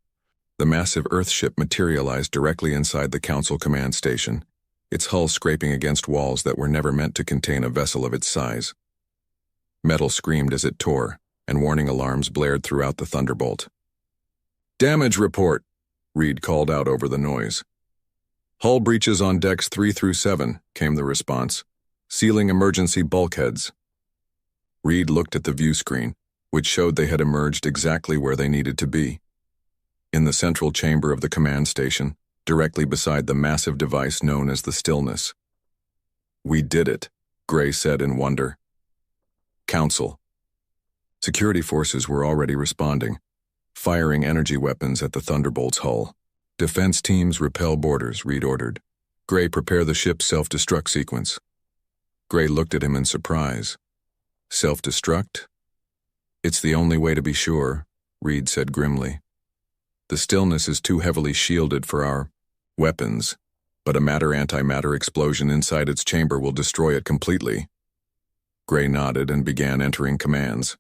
The massive Earthship materialized directly inside the Council command station, its hull scraping against walls that were never meant to contain a vessel of its size. Metal screamed as it tore, and warning alarms blared throughout the Thunderbolt. Damage report, Reed called out over the noise. Hull breaches on decks 3 through 7, came the response. Sealing emergency bulkheads. Reed looked at the view screen, which showed they had emerged exactly where they needed to be. In the central chamber of the command station, directly beside the massive device known as the Stillness. "We did it," Gray said in wonder. Council. Security forces were already responding, firing energy weapons at the Thunderbolt's hull. "Defense teams repel boarders," Reed ordered. "Gray, prepare the ship's self-destruct sequence." Gray looked at him in surprise. "Self-destruct? It's the only way to be sure," Reed said grimly. "The Stillness is too heavily shielded for our weapons, but a matter-antimatter explosion inside its chamber will destroy it completely." Gray nodded and began entering commands.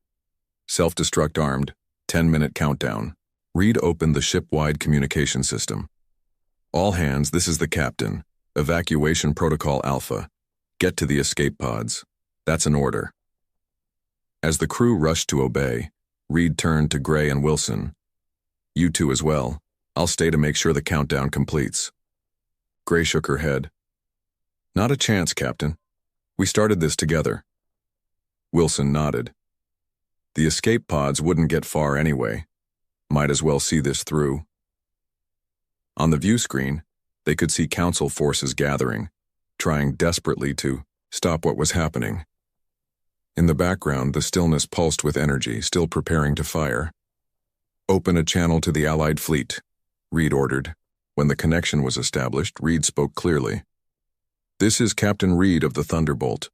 "Self-destruct armed, 10-minute countdown." Reed opened the ship-wide communication system. "All hands, this is the captain. Evacuation Protocol Alpha. Get to the escape pods. That's an order." As the crew rushed to obey, Reed turned to Gray and Wilson. "You two as well. I'll stay to make sure the countdown completes." Gray shook her head. "Not a chance, Captain. We started this together." Wilson nodded. "The escape pods wouldn't get far anyway. Might as well see this through." On the view screen, they could see Council forces gathering, trying desperately to stop what was happening. In the background, the Stillness pulsed with energy, still preparing to fire. "Open a channel to the Allied fleet," Reed ordered. When the connection was established, Reed spoke clearly. "This is Captain Reed of the Thunderbolt.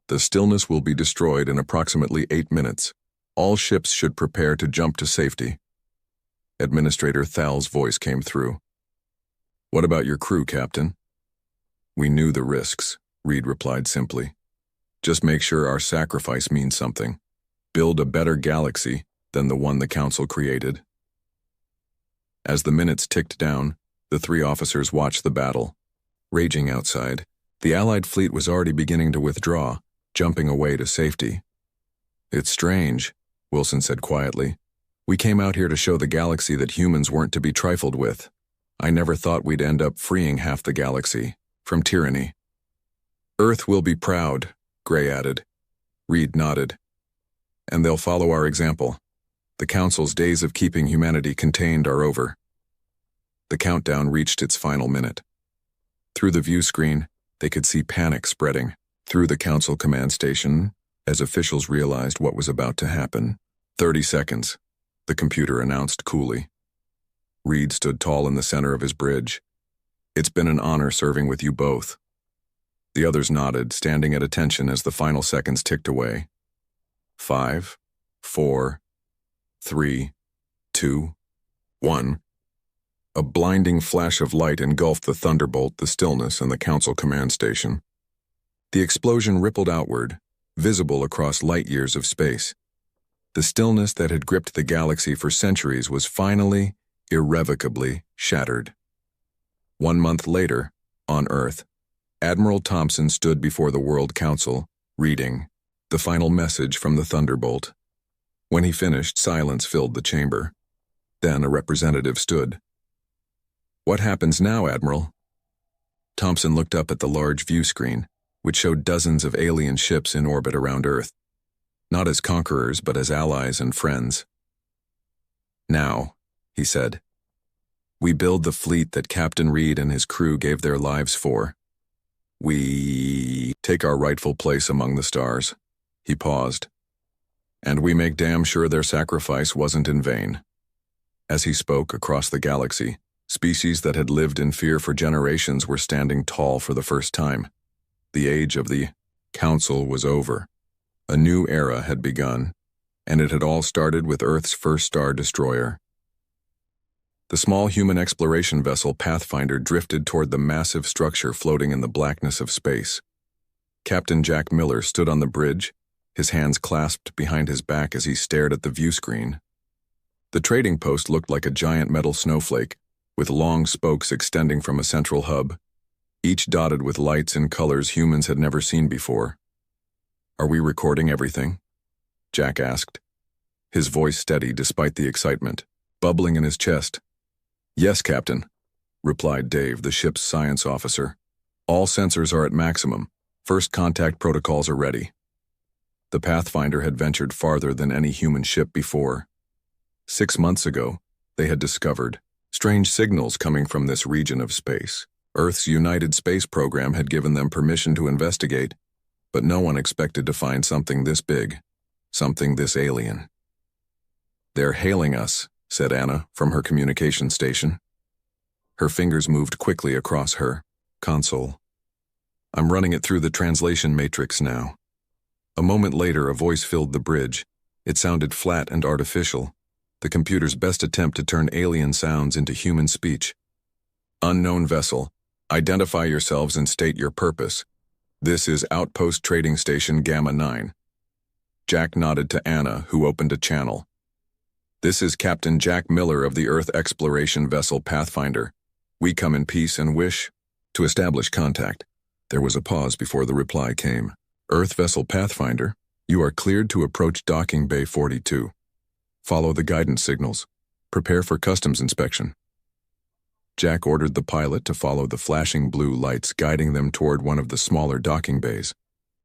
The Stillness will be destroyed in approximately 8 minutes. All ships should prepare to jump to safety." Administrator Thal's voice came through. "What about your crew, Captain?" "We knew the risks," Reed replied simply. "Just make sure our sacrifice means something. Build a better galaxy than the one the Council created." As the minutes ticked down, the 3 officers watched the battle. Raging outside, the Allied fleet was already beginning to withdraw, jumping away to safety. "It's strange," Wilson said quietly. "We came out here to show the galaxy that humans weren't to be trifled with. I never thought we'd end up freeing half the galaxy from tyranny." "Earth will be proud," Gray added. Reed nodded. "And they'll follow our example. The Council's days of keeping humanity contained are over." The countdown reached its final minute. Through the view screen, they could see panic spreading through the Council command station as officials realized what was about to happen. 30 seconds, the computer announced coolly. Reed stood tall in the center of his bridge. "It's been an honor serving with you both." The others nodded, standing at attention as the final seconds ticked away. 5, 4, 3, 2, 1. A blinding flash of light engulfed the Thunderbolt, the Stillness, and the Council command station. The explosion rippled outward, visible across light years of space. The stillness that had gripped the galaxy for centuries was finally, irrevocably shattered. 1 month later, on Earth, Admiral Thompson stood before the World Council, reading the final message from the Thunderbolt. When he finished, silence filled the chamber. Then a representative stood. "What happens now, Admiral?" Thompson looked up at the large view screen, which showed dozens of alien ships in orbit around Earth, not as conquerors but as allies and friends. "Now," he said, "we build the fleet that Captain Reed and his crew gave their lives for. We take our rightful place among the stars." He paused. "And we make damn sure their sacrifice wasn't in vain." As he spoke, across the galaxy, species that had lived in fear for generations were standing tall for the first time. The age of the Council was over. A new era had begun, and it had all started with Earth's first star destroyer. The small human exploration vessel Pathfinder drifted toward the massive structure floating in the blackness of space. Captain Jack Miller stood on the bridge, his hands clasped behind his back as he stared at the view screen. The trading post looked like a giant metal snowflake, with long spokes extending from a central hub, each dotted with lights and colors humans had never seen before. "Are we recording everything?" Jack asked, his voice steady despite the excitement, bubbling in his chest. "Yes, Captain," replied Dave, the ship's science officer. "All sensors are at maximum. First contact protocols are ready." The Pathfinder had ventured farther than any human ship before. 6 months ago, they had discovered strange signals coming from this region of space. Earth's United Space Program had given them permission to investigate, but no one expected to find something this big, something this alien. "They're hailing us," said Anna from her communication station. Her fingers moved quickly across her console. "I'm running it through the translation matrix now." A moment later, a voice filled the bridge. It sounded flat and artificial, the computer's best attempt to turn alien sounds into human speech. "Unknown vessel, identify yourselves and state your purpose. This is Outpost Trading Station Gamma 9. Jack nodded to Anna, who opened a channel. "This is Captain Jack Miller of the Earth exploration vessel Pathfinder. We come in peace and wish to establish contact." There was a pause before the reply came. "Earth vessel Pathfinder, you are cleared to approach docking bay 42. Follow the guidance signals. Prepare for customs inspection." Jack ordered the pilot to follow the flashing blue lights guiding them toward one of the smaller docking bays.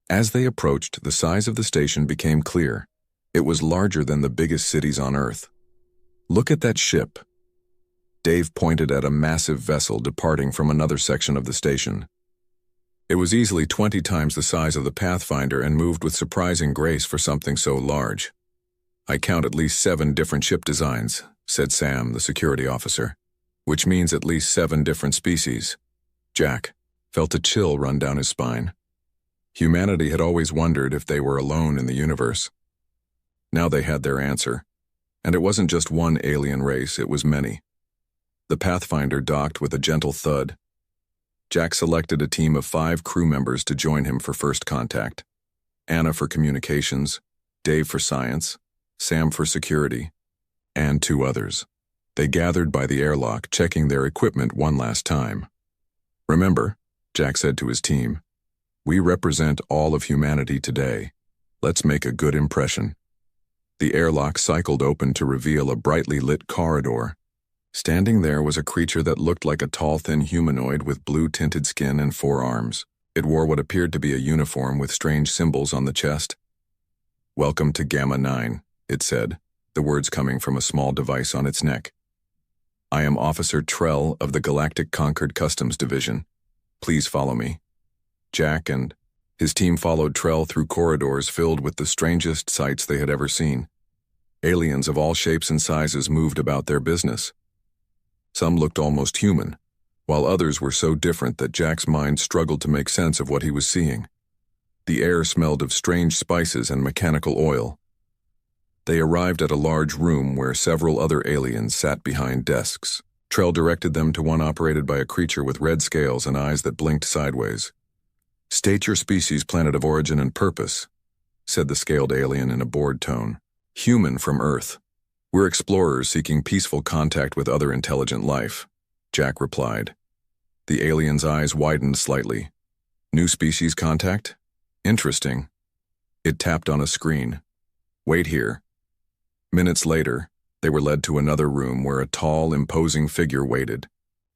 As they approached, the size of the station became clear. It was larger than the biggest cities on Earth. "Look at that ship." Dave pointed at a massive vessel departing from another section of the station. It was easily 20 times the size of the Pathfinder and moved with surprising grace for something so large. "I count at least 7 different ship designs," said Sam, the security officer. "Which means at least 7 different species." Jack felt a chill run down his spine. Humanity had always wondered if they were alone in the universe. Now they had their answer. And it wasn't just one alien race, it was many. The Pathfinder docked with a gentle thud. Jack selected a team of 5 crew members to join him for first contact. Anna for communications, Dave for science, Sam for security, and 2 others. They gathered by the airlock, checking their equipment one last time. "Remember," Jack said to his team, "we represent all of humanity today. Let's make a good impression." The airlock cycled open to reveal a brightly lit corridor. Standing there was a creature that looked like a tall, thin humanoid with blue-tinted skin and 4 arms. It wore what appeared to be a uniform with strange symbols on the chest. "Welcome to Gamma 9, it said, the words coming from a small device on its neck. "I am Officer Trell of the Galactic Concord Customs Division. Please follow me." Jack and his team followed Trell through corridors filled with the strangest sights they had ever seen. Aliens of all shapes and sizes moved about their business. Some looked almost human, while others were so different that Jack's mind struggled to make sense of what he was seeing. The air smelled of strange spices and mechanical oil. They arrived at a large room where several other aliens sat behind desks. Trell directed them to one operated by a creature with red scales and eyes that blinked sideways. "State your species, planet of origin, and purpose," said the scaled alien in a bored tone. "Human from Earth. We're explorers seeking peaceful contact with other intelligent life," Jack replied. The alien's eyes widened slightly. "New species contact? Interesting." It tapped on a screen. "Wait here." Minutes later, they were led to another room where a tall, imposing figure waited.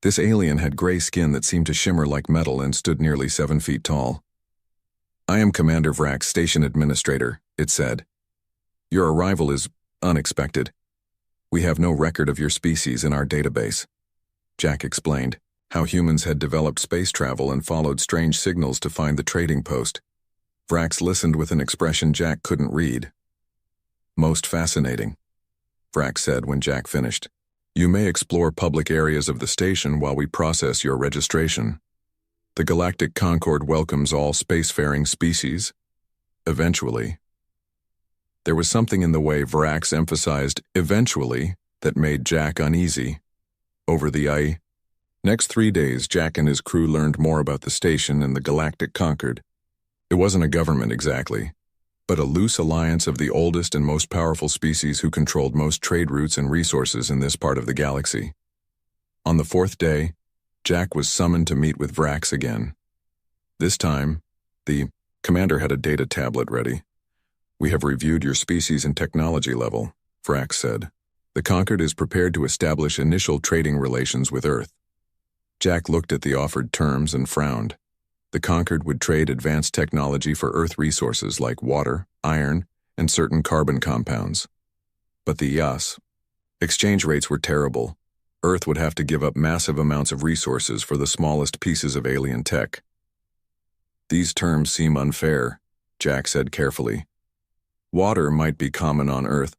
This alien had gray skin that seemed to shimmer like metal and stood nearly 7 feet tall. "I am Commander Vrax, Station Administrator," it said. "Your arrival is unexpected. We have no record of your species in our database." Jack explained how humans had developed space travel and followed strange signals to find the trading post. Vrax listened with an expression Jack couldn't read. "Most fascinating," Vrax said when Jack finished. "You may explore public areas of the station while we process your registration. The Galactic Concord welcomes all spacefaring species. Eventually." There was something in the way Vrax emphasized "eventually" that made Jack uneasy. Over the next 3 days, Jack and his crew learned more about the station and the Galactic Concord. It wasn't a government exactly, but a loose alliance of the oldest and most powerful species who controlled most trade routes and resources in this part of the galaxy. On the 4th day, Jack was summoned to meet with Vrax again. This time, the commander had a data tablet ready. "We have reviewed your species and technology level," Vrax said. "The Concord is prepared to establish initial trading relations with Earth." Jack looked at the offered terms and frowned. The Concord would trade advanced technology for Earth resources like water, iron, and certain carbon compounds. But the exchange rates were terrible. Earth would have to give up massive amounts of resources for the smallest pieces of alien tech. These terms seem unfair, Jack said carefully. Water might be common on Earth,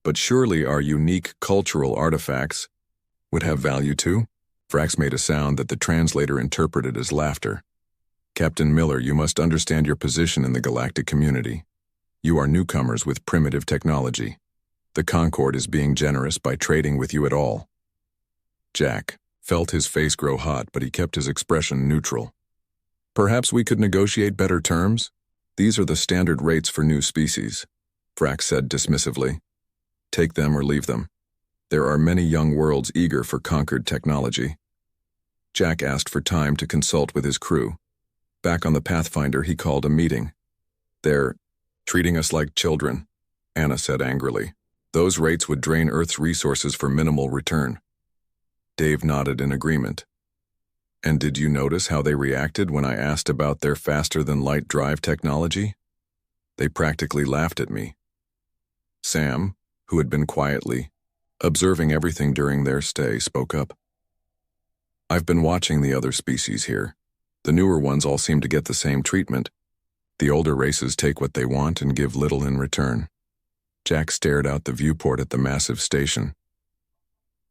but surely our unique cultural artifacts would have value too? Vrax made a sound that the translator interpreted as laughter. Captain Miller, you must understand your position in the galactic community. You are newcomers with primitive technology. The Concord is being generous by trading with you at all. Jack felt his face grow hot, but he kept his expression neutral. Perhaps we could negotiate better terms? These are the standard rates for new species, Vrax said dismissively. Take them or leave them. There are many young worlds eager for Concord technology. Jack asked for time to consult with his crew. Back on the Pathfinder, he called a meeting. They're treating us like children, Anna said angrily. Those rates would drain Earth's resources for minimal return. Dave nodded in agreement. And did you notice how they reacted when I asked about their faster-than-light drive technology? They practically laughed at me. Sam, who had been quietly observing everything during their stay, spoke up. I've been watching the other species here. The newer ones all seem to get the same treatment. The older races take what they want and give little in return. Jack stared out the viewport at the massive station.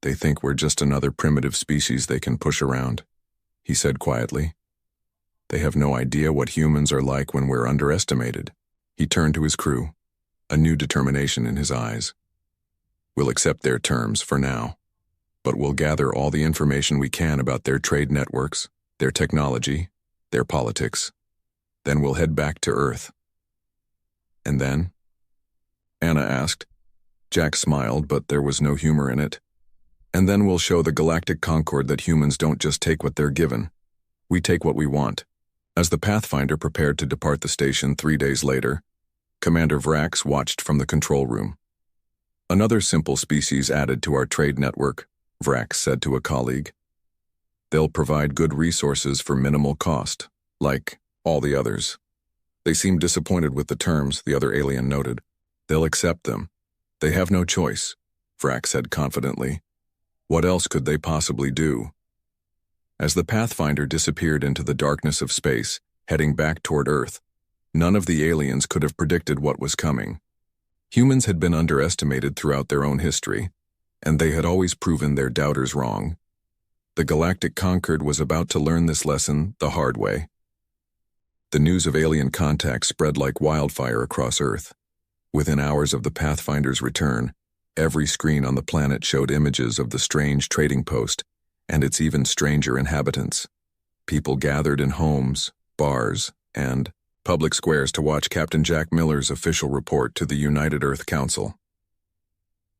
They think we're just another primitive species they can push around, he said quietly. They have no idea what humans are like when we're underestimated. He turned to his crew, a new determination in his eyes. We'll accept their terms for now, but we'll gather all the information we can about their trade networks, their technology, their politics. Then we'll head back to Earth. And then? Anna asked. Jack smiled, but there was no humor in it. And then we'll show the Galactic Concord that humans don't just take what they're given. We take what we want. As the Pathfinder prepared to depart the station 3 days later, Commander Vrax watched from the control room. Another simple species added to our trade network, Vrax said to a colleague. They'll provide good resources for minimal cost, like all the others. They seem disappointed with the terms, the other alien noted. They'll accept them. They have no choice, Vrax said confidently. What else could they possibly do? As the Pathfinder disappeared into the darkness of space, heading back toward Earth, none of the aliens could have predicted what was coming. Humans had been underestimated throughout their own history, and they had always proven their doubters wrong. The Galactic Concord was about to learn this lesson the hard way. The news of alien contact spread like wildfire across Earth. Within hours of the Pathfinder's return, every screen on the planet showed images of the strange trading post and its even stranger inhabitants. People gathered in homes, bars, and public squares to watch Captain Jack Miller's official report to the United Earth Council.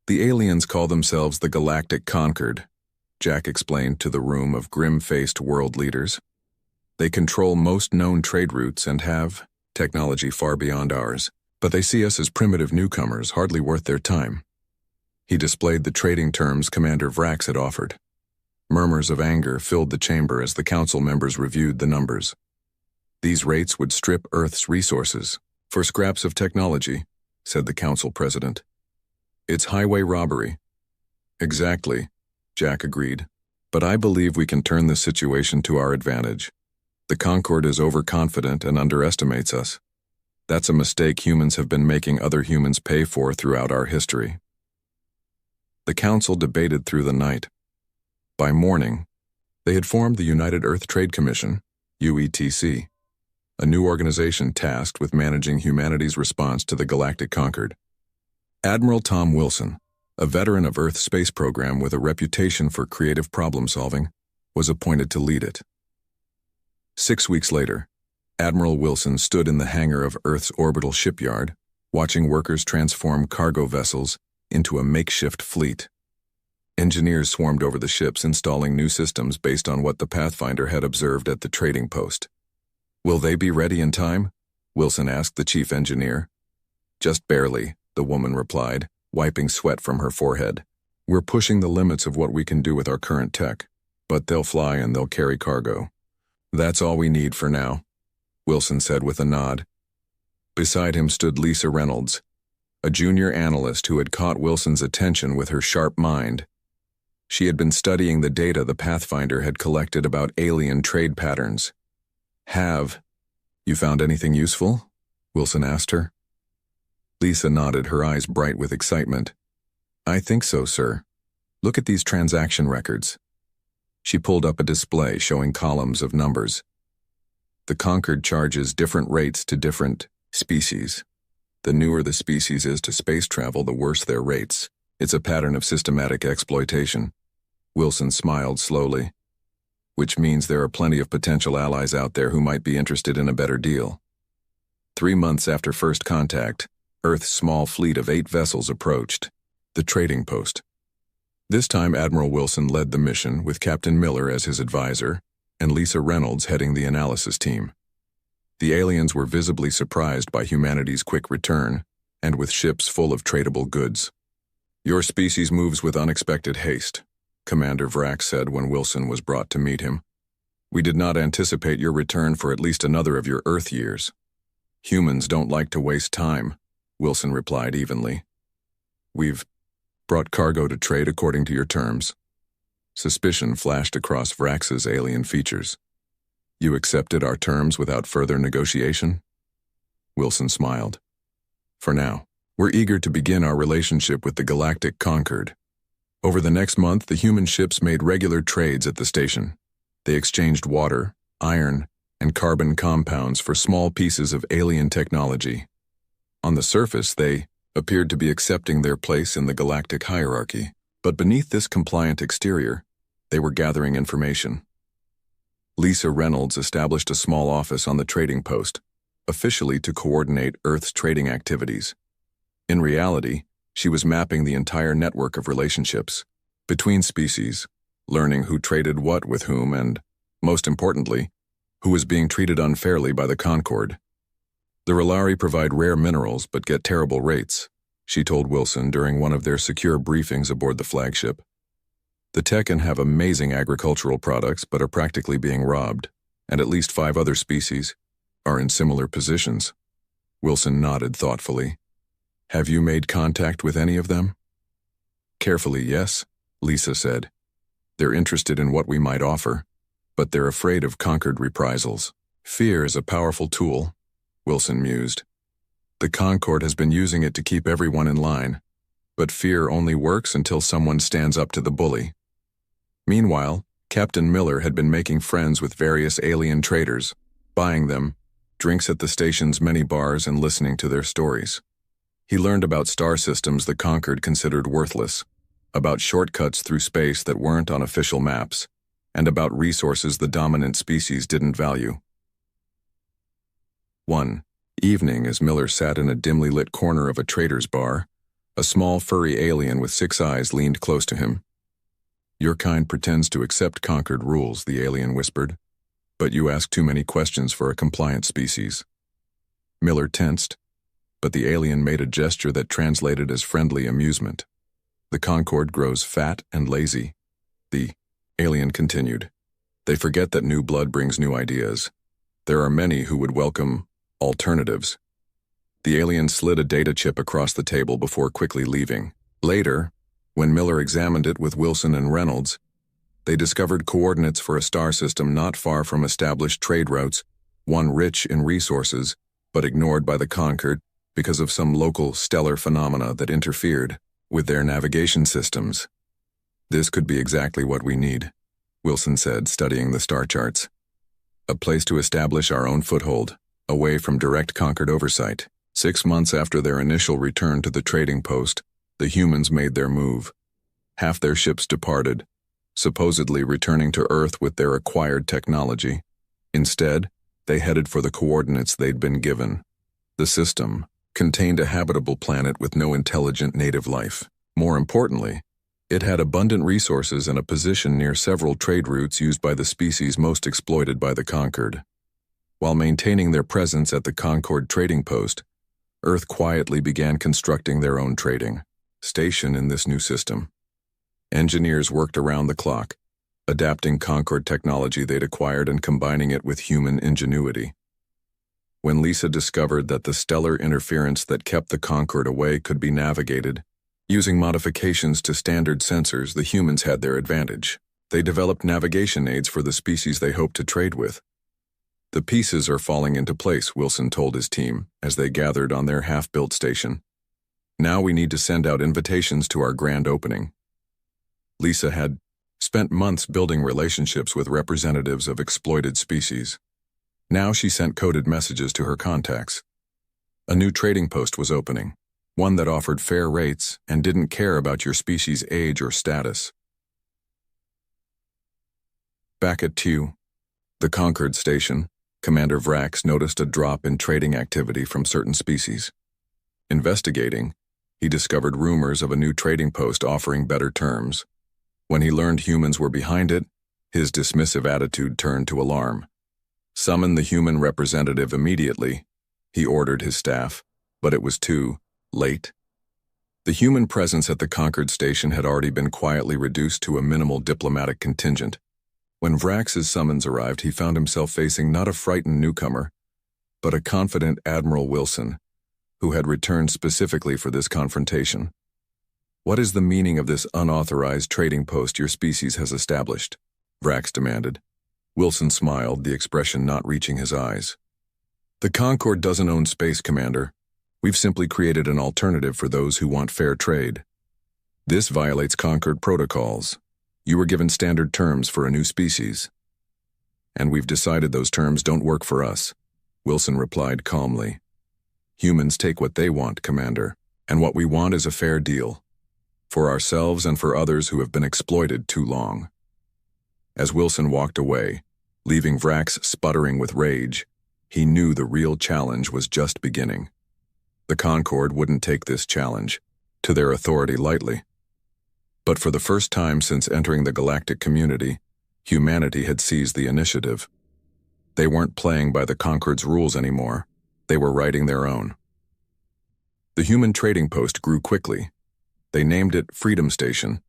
The aliens call themselves the Galactic Concord, Jack explained to the room of grim-faced world leaders. They control most known trade routes and have technology far beyond ours, but they see us as primitive newcomers, hardly worth their time. He displayed the trading terms Commander Vrax had offered. Murmurs of anger filled the chamber as the council members reviewed the numbers. These rates would strip Earth's resources for scraps of technology, said the council president. It's highway robbery. Exactly, Jack agreed. But I believe we can turn this situation to our advantage. The Concord is overconfident and underestimates us. That's a mistake humans have been making other humans pay for throughout our history. The council debated through the night. By morning, they had formed the United Earth Trade Commission, UETC, a new organization tasked with managing humanity's response to the Galactic Concord. Admiral Tom Wilson, a veteran of Earth's space program with a reputation for creative problem-solving, was appointed to lead it. 6 weeks later, Admiral Wilson stood in the hangar of Earth's orbital shipyard, watching workers transform cargo vessels into a makeshift fleet. Engineers swarmed over the ships installing new systems based on what the Pathfinder had observed at the trading post. Will they be ready in time? Wilson asked the chief engineer. Just barely, the woman replied, wiping sweat from her forehead. We're pushing the limits of what we can do with our current tech, but they'll fly and they'll carry cargo. That's all we need for now, Wilson said with a nod. Beside him stood Lisa Reynolds, a junior analyst who had caught Wilson's attention with her sharp mind. She had been studying the data the Pathfinder had collected about alien trade patterns. You found anything useful? Wilson asked her. Lisa nodded, her eyes bright with excitement. I think so, sir. Look at these transaction records. She pulled up a display showing columns of numbers. The Concord charges different rates to different species. The newer the species is to space travel, the worse their rates. It's a pattern of systematic exploitation. Wilson smiled slowly. Which means there are plenty of potential allies out there who might be interested in a better deal. 3 months after first contact, Earth's small fleet of 8 vessels approached the trading post. This time Admiral Wilson led the mission with Captain Miller as his advisor and Lisa Reynolds heading the analysis team. The aliens were visibly surprised by humanity's quick return and with ships full of tradable goods. Your species moves with unexpected haste, Commander Vrack said when Wilson was brought to meet him. We did not anticipate your return for at least another of your Earth years. Humans don't like to waste time, Wilson replied evenly. We've brought cargo to trade according to your terms. Suspicion flashed across Vrax's alien features. You accepted our terms without further negotiation? Wilson smiled. For now, we're eager to begin our relationship with the Galactic Concord. Over the next month, the human ships made regular trades at the station. They exchanged water, iron, and carbon compounds for small pieces of alien technology. On the surface, they appeared to be accepting their place in the galactic hierarchy, but beneath this compliant exterior, they were gathering information. Lisa Reynolds established a small office on the trading post, officially to coordinate Earth's trading activities. In reality, she was mapping the entire network of relationships between species, learning who traded what with whom and, most importantly, who was being treated unfairly by the Concord. The Relari provide rare minerals but get terrible rates, she told Wilson during one of their secure briefings aboard the flagship. The Tekken have amazing agricultural products but are practically being robbed, and at least 5 other species are in similar positions. Wilson nodded thoughtfully. Have you made contact with any of them? Carefully, yes, Lisa said. They're interested in what we might offer, but they're afraid of Concord reprisals. Fear is a powerful tool, Wilson mused. The Concord has been using it to keep everyone in line, but fear only works until someone stands up to the bully. Meanwhile, Captain Miller had been making friends with various alien traders, buying them drinks at the station's many bars and listening to their stories. He learned about star systems the Concord considered worthless, about shortcuts through space that weren't on official maps, and about resources the dominant species didn't value. One evening, as Miller sat in a dimly lit corner of a trader's bar, a small furry alien with 6 eyes leaned close to him. Your kind pretends to accept Concord rules, the alien whispered, but you ask too many questions for a compliant species. Miller tensed, but the alien made a gesture that translated as friendly amusement. The Concord grows fat and lazy. The alien continued. They forget that new blood brings new ideas. There are many who would welcome alternatives. The alien slid a data chip across the table before quickly leaving. Later, when Miller examined it with Wilson and Reynolds, they discovered coordinates for a star system not far from established trade routes, one rich in resources, but ignored by the Concord because of some local stellar phenomena that interfered with their navigation systems. This could be exactly what we need, Wilson said, studying the star charts. A place to establish our own foothold, away from direct Concord oversight. 6 months after their initial return to the trading post, the humans made their move. Half their ships departed, supposedly returning to Earth with their acquired technology. Instead, they headed for the coordinates they'd been given. The system contained a habitable planet with no intelligent native life. More importantly, it had abundant resources and a position near several trade routes used by the species most exploited by the Concord. While maintaining their presence at the Concord trading post, Earth quietly began constructing their own trading station in this new system. Engineers worked around the clock, adapting Concord technology they'd acquired and combining it with human ingenuity. When Lisa discovered that the stellar interference that kept the Concord away could be navigated, using modifications to standard sensors, the humans had their advantage. They developed navigation aids for the species they hoped to trade with. The pieces are falling into place, Wilson told his team as they gathered on their half-built station. Now we need to send out invitations to our grand opening. Lisa had spent months building relationships with representatives of exploited species. Now she sent coded messages to her contacts. A new trading post was opening, one that offered fair rates and didn't care about your species' age or status. Back at TU, the Concord station, Commander Vrax noticed a drop in trading activity from certain species. Investigating, he discovered rumors of a new trading post offering better terms. When he learned humans were behind it, his dismissive attitude turned to alarm. Summon the human representative immediately, he ordered his staff, but it was too late. The human presence at the Concord station had already been quietly reduced to a minimal diplomatic contingent. When Vrax's summons arrived, he found himself facing not a frightened newcomer, but a confident Admiral Wilson, who had returned specifically for this confrontation. "What is the meaning of this unauthorized trading post your species has established?" Vrax demanded. Wilson smiled, the expression not reaching his eyes. "The Concord doesn't own space, Commander. We've simply created an alternative for those who want fair trade. This violates Concord protocols. You were given standard terms for a new species. And we've decided those terms don't work for us," Wilson replied calmly. "Humans take what they want, Commander, and what we want is a fair deal. For ourselves and for others who have been exploited too long." As Wilson walked away, leaving Vrax sputtering with rage, he knew the real challenge was just beginning. The Concord wouldn't take this challenge, to their authority, lightly. But for the first time since entering the galactic community, humanity had seized the initiative. They weren't playing by the Concord's rules anymore. They were writing their own. The human trading post grew quickly. They named it Freedom Station,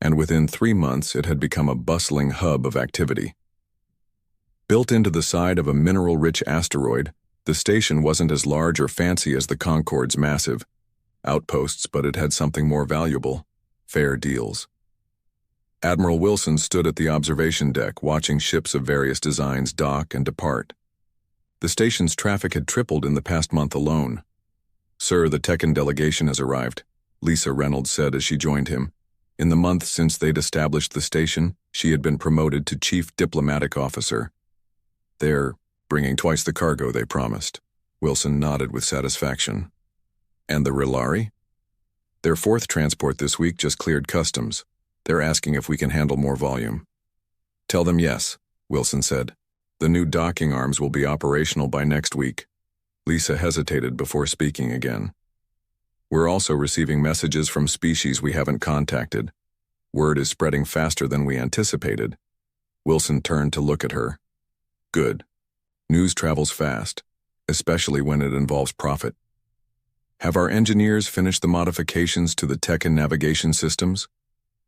and within 3 months it had become a bustling hub of activity. Built into the side of a mineral-rich asteroid, the station wasn't as large or fancy as the Concord's massive outposts, but it had something more valuable: fair deals. Admiral Wilson stood at the observation deck, watching ships of various designs dock and depart. The station's traffic had tripled in the past month alone. "Sir, the Tekken delegation has arrived," Lisa Reynolds said as she joined him. In the month since they'd established the station, she had been promoted to Chief Diplomatic Officer. "They're bringing twice the cargo they promised." Wilson nodded with satisfaction. "And the Rilari?" "Their 4th transport this week just cleared customs. They're asking if we can handle more volume." "Tell them yes," Wilson said. "The new docking arms will be operational by next week." Lisa hesitated before speaking again. "We're also receiving messages from species we haven't contacted. Word is spreading faster than we anticipated." Wilson turned to look at her. "Good. News travels fast, especially when it involves profit. Have our engineers finished the modifications to the Tekken navigation systems?"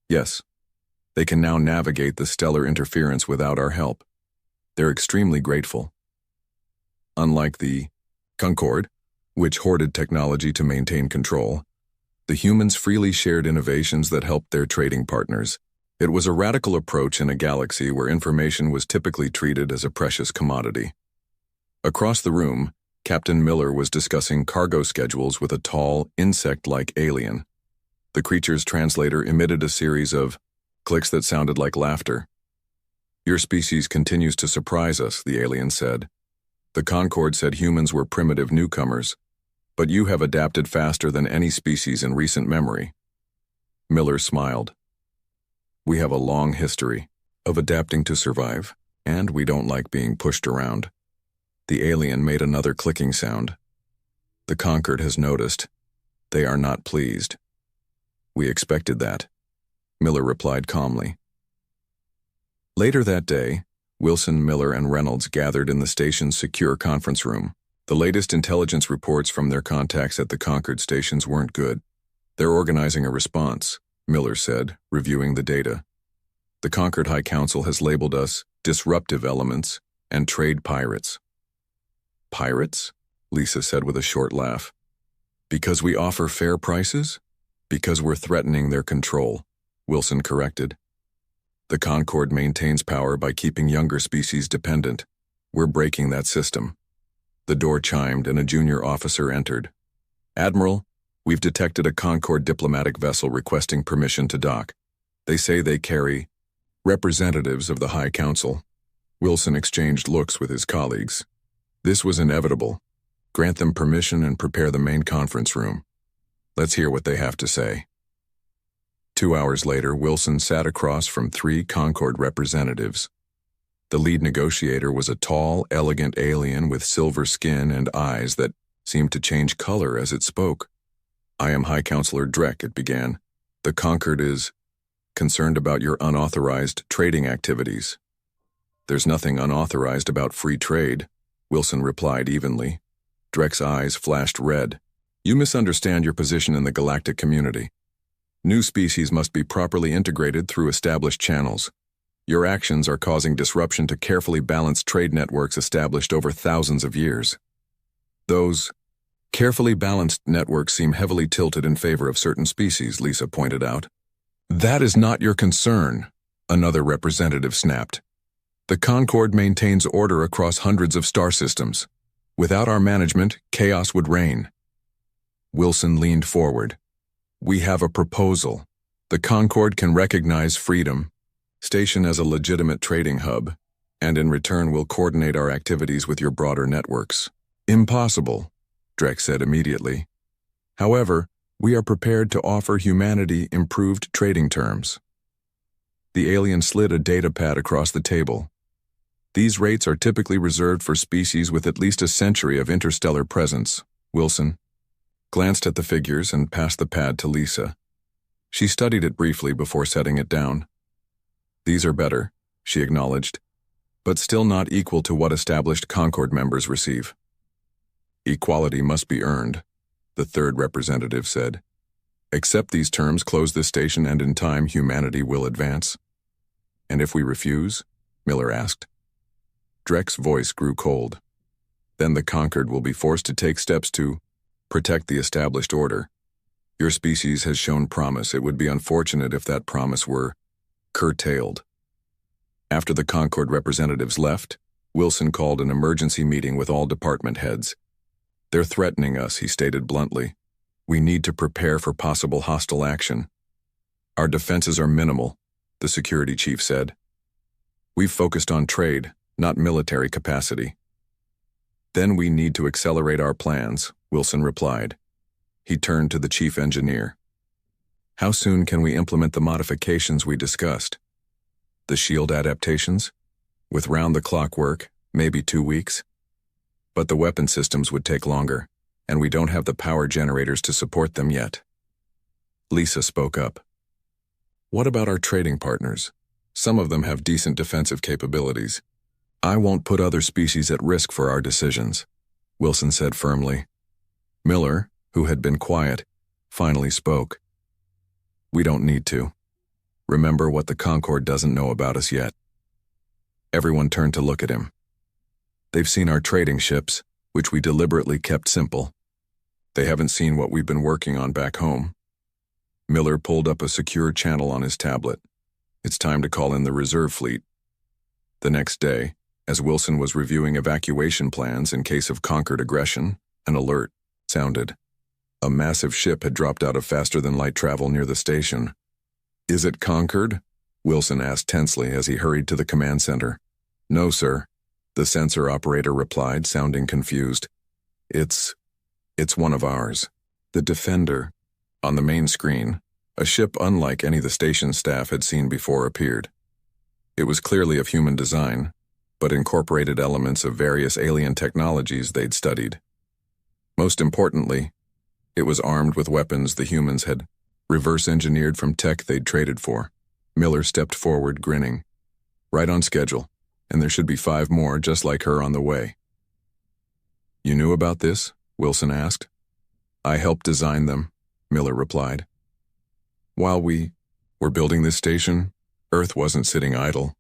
"Yes. They can now navigate the stellar interference without our help. They're extremely grateful." Unlike the Concord, which hoarded technology to maintain control, the humans freely shared innovations that helped their trading partners. It was a radical approach in a galaxy where information was typically treated as a precious commodity. Across the room, Captain Miller was discussing cargo schedules with a tall, insect-like alien. The creature's translator emitted a series of clicks that sounded like laughter. "Your species continues to surprise us," the alien said. "The Concord said humans were primitive newcomers, but you have adapted faster than any species in recent memory." Miller smiled. "We have a long history of adapting to survive, and we don't like being pushed around." The alien made another clicking sound. "The Concord has noticed. They are not pleased." "We expected that," Miller replied calmly. Later that day, Wilson, Miller, and Reynolds gathered in the station's secure conference room. The latest intelligence reports from their contacts at the Concord stations weren't good. "They're organizing a response," Miller said, reviewing the data. The Concord High Council has labeled us disruptive elements and trade pirates. Pirates? Lisa said with a short laugh. Because we offer fair prices? Because we're threatening their control, Wilson corrected. The Concord maintains power by keeping younger species dependent. We're breaking that system. The door chimed and a junior officer entered. Admiral, we've detected a Concord diplomatic vessel requesting permission to dock. They say they carry representatives of the High Council. Wilson exchanged looks with his colleagues. This was inevitable. Grant them permission and prepare the main conference room. Let's hear what they have to say. 2 hours later, Wilson sat across from 3 Concord representatives. The lead negotiator was a tall, elegant alien with silver skin and eyes that seemed to change color as it spoke. I am High Counselor Drek, it began. The Concord is concerned about your unauthorized trading activities. There's nothing unauthorized about free trade, Wilson replied evenly. Drek's eyes flashed red. You misunderstand your position in the galactic community. New species must be properly integrated through established channels. Your actions are causing disruption to carefully balanced trade networks established over thousands of years. Those carefully balanced networks seem heavily tilted in favor of certain species, Lisa pointed out. That is not your concern, another representative snapped. The Concord maintains order across hundreds of star systems. Without our management, chaos would reign. Wilson leaned forward. We have a proposal. The Concord can recognize freedom, station as a legitimate trading hub, and in return will coordinate our activities with your broader networks. Impossible, Drek said immediately. However, we are prepared to offer humanity improved trading terms. The alien slid a data pad across the table. These rates are typically reserved for species with at least a century of interstellar presence, Wilson glanced at the figures and passed the pad to Lisa. She studied it briefly before setting it down. These are better, she acknowledged, but still not equal to what established Concord members receive. Equality must be earned, the third representative said. Accept these terms, close this station, and in time humanity will advance. And if we refuse? Miller asked. Drek's voice grew cold. Then the Concord will be forced to take steps to protect the established order. Your species has shown promise. It would be unfortunate if that promise were curtailed. After the Concord representatives left, Wilson called an emergency meeting with all department heads. They're threatening us, he stated bluntly. We need to prepare for possible hostile action. Our defenses are minimal, the security chief said. We've focused on trade, not military capacity. Then we need to accelerate our plans, Wilson replied. He turned to the chief engineer. How soon can we implement the modifications we discussed? The shield adaptations? With round-the-clock work, maybe 2 weeks. But the weapon systems would take longer, and we don't have the power generators to support them yet. Lisa spoke up. What about our trading partners? Some of them have decent defensive capabilities. I won't put other species at risk for our decisions, Wilson said firmly. Miller, who had been quiet, finally spoke. We don't need to. Remember what the Concord doesn't know about us yet. Everyone turned to look at him. They've seen our trading ships, which we deliberately kept simple. They haven't seen what we've been working on back home. Miller pulled up a secure channel on his tablet. It's time to call in the reserve fleet. The next day, as Wilson was reviewing evacuation plans in case of Concord aggression, an alert sounded. A massive ship had dropped out of faster-than-light travel near the station. Is it Concord? Wilson asked tensely as he hurried to the command center. No, sir, the sensor operator replied, sounding confused. It's one of ours. The Defender. On the main screen, a ship unlike any the station staff had seen before appeared. It was clearly of human design, but incorporated elements of various alien technologies they'd studied. Most importantly, it was armed with weapons the humans had reverse-engineered from tech they'd traded for. Miller stepped forward, grinning. Right on schedule, and there should be 5 more just like her on the way. You knew about this? Wilson asked. I helped design them, Miller replied. While we were building this station, Earth wasn't sitting idle.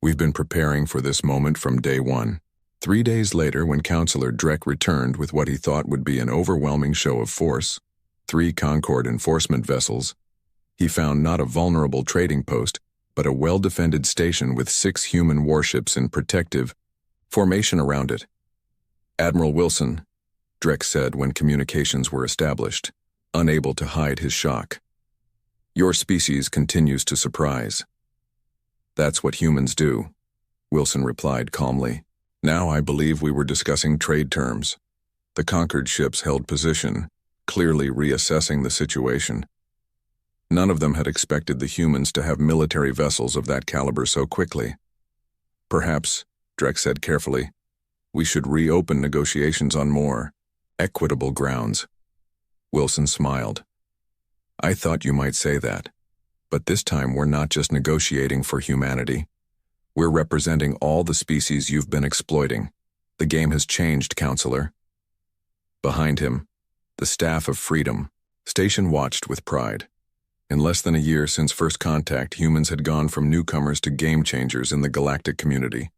We've been preparing for this moment from day one. 3 days later, when Counselor Drek returned with what he thought would be an overwhelming show of force, 3 Concord enforcement vessels, he found not a vulnerable trading post, but a well-defended station with 6 human warships in protective formation around it. "Admiral Wilson," Drek said when communications were established, unable to hide his shock. "Your species continues to surprise." "That's what humans do," Wilson replied calmly. "Now I believe we were discussing trade terms." The Concord ships held position, clearly reassessing the situation. None of them had expected the humans to have military vessels of that caliber so quickly. "Perhaps," Drek said carefully, "we should reopen negotiations on more equitable grounds." Wilson smiled. "I thought you might say that. But this time we're not just negotiating for humanity. We're representing all the species you've been exploiting. The game has changed, Counselor." Behind him, the staff of Freedom Station watched with pride. In less than a year since first contact, humans had gone from newcomers to game-changers in the galactic community.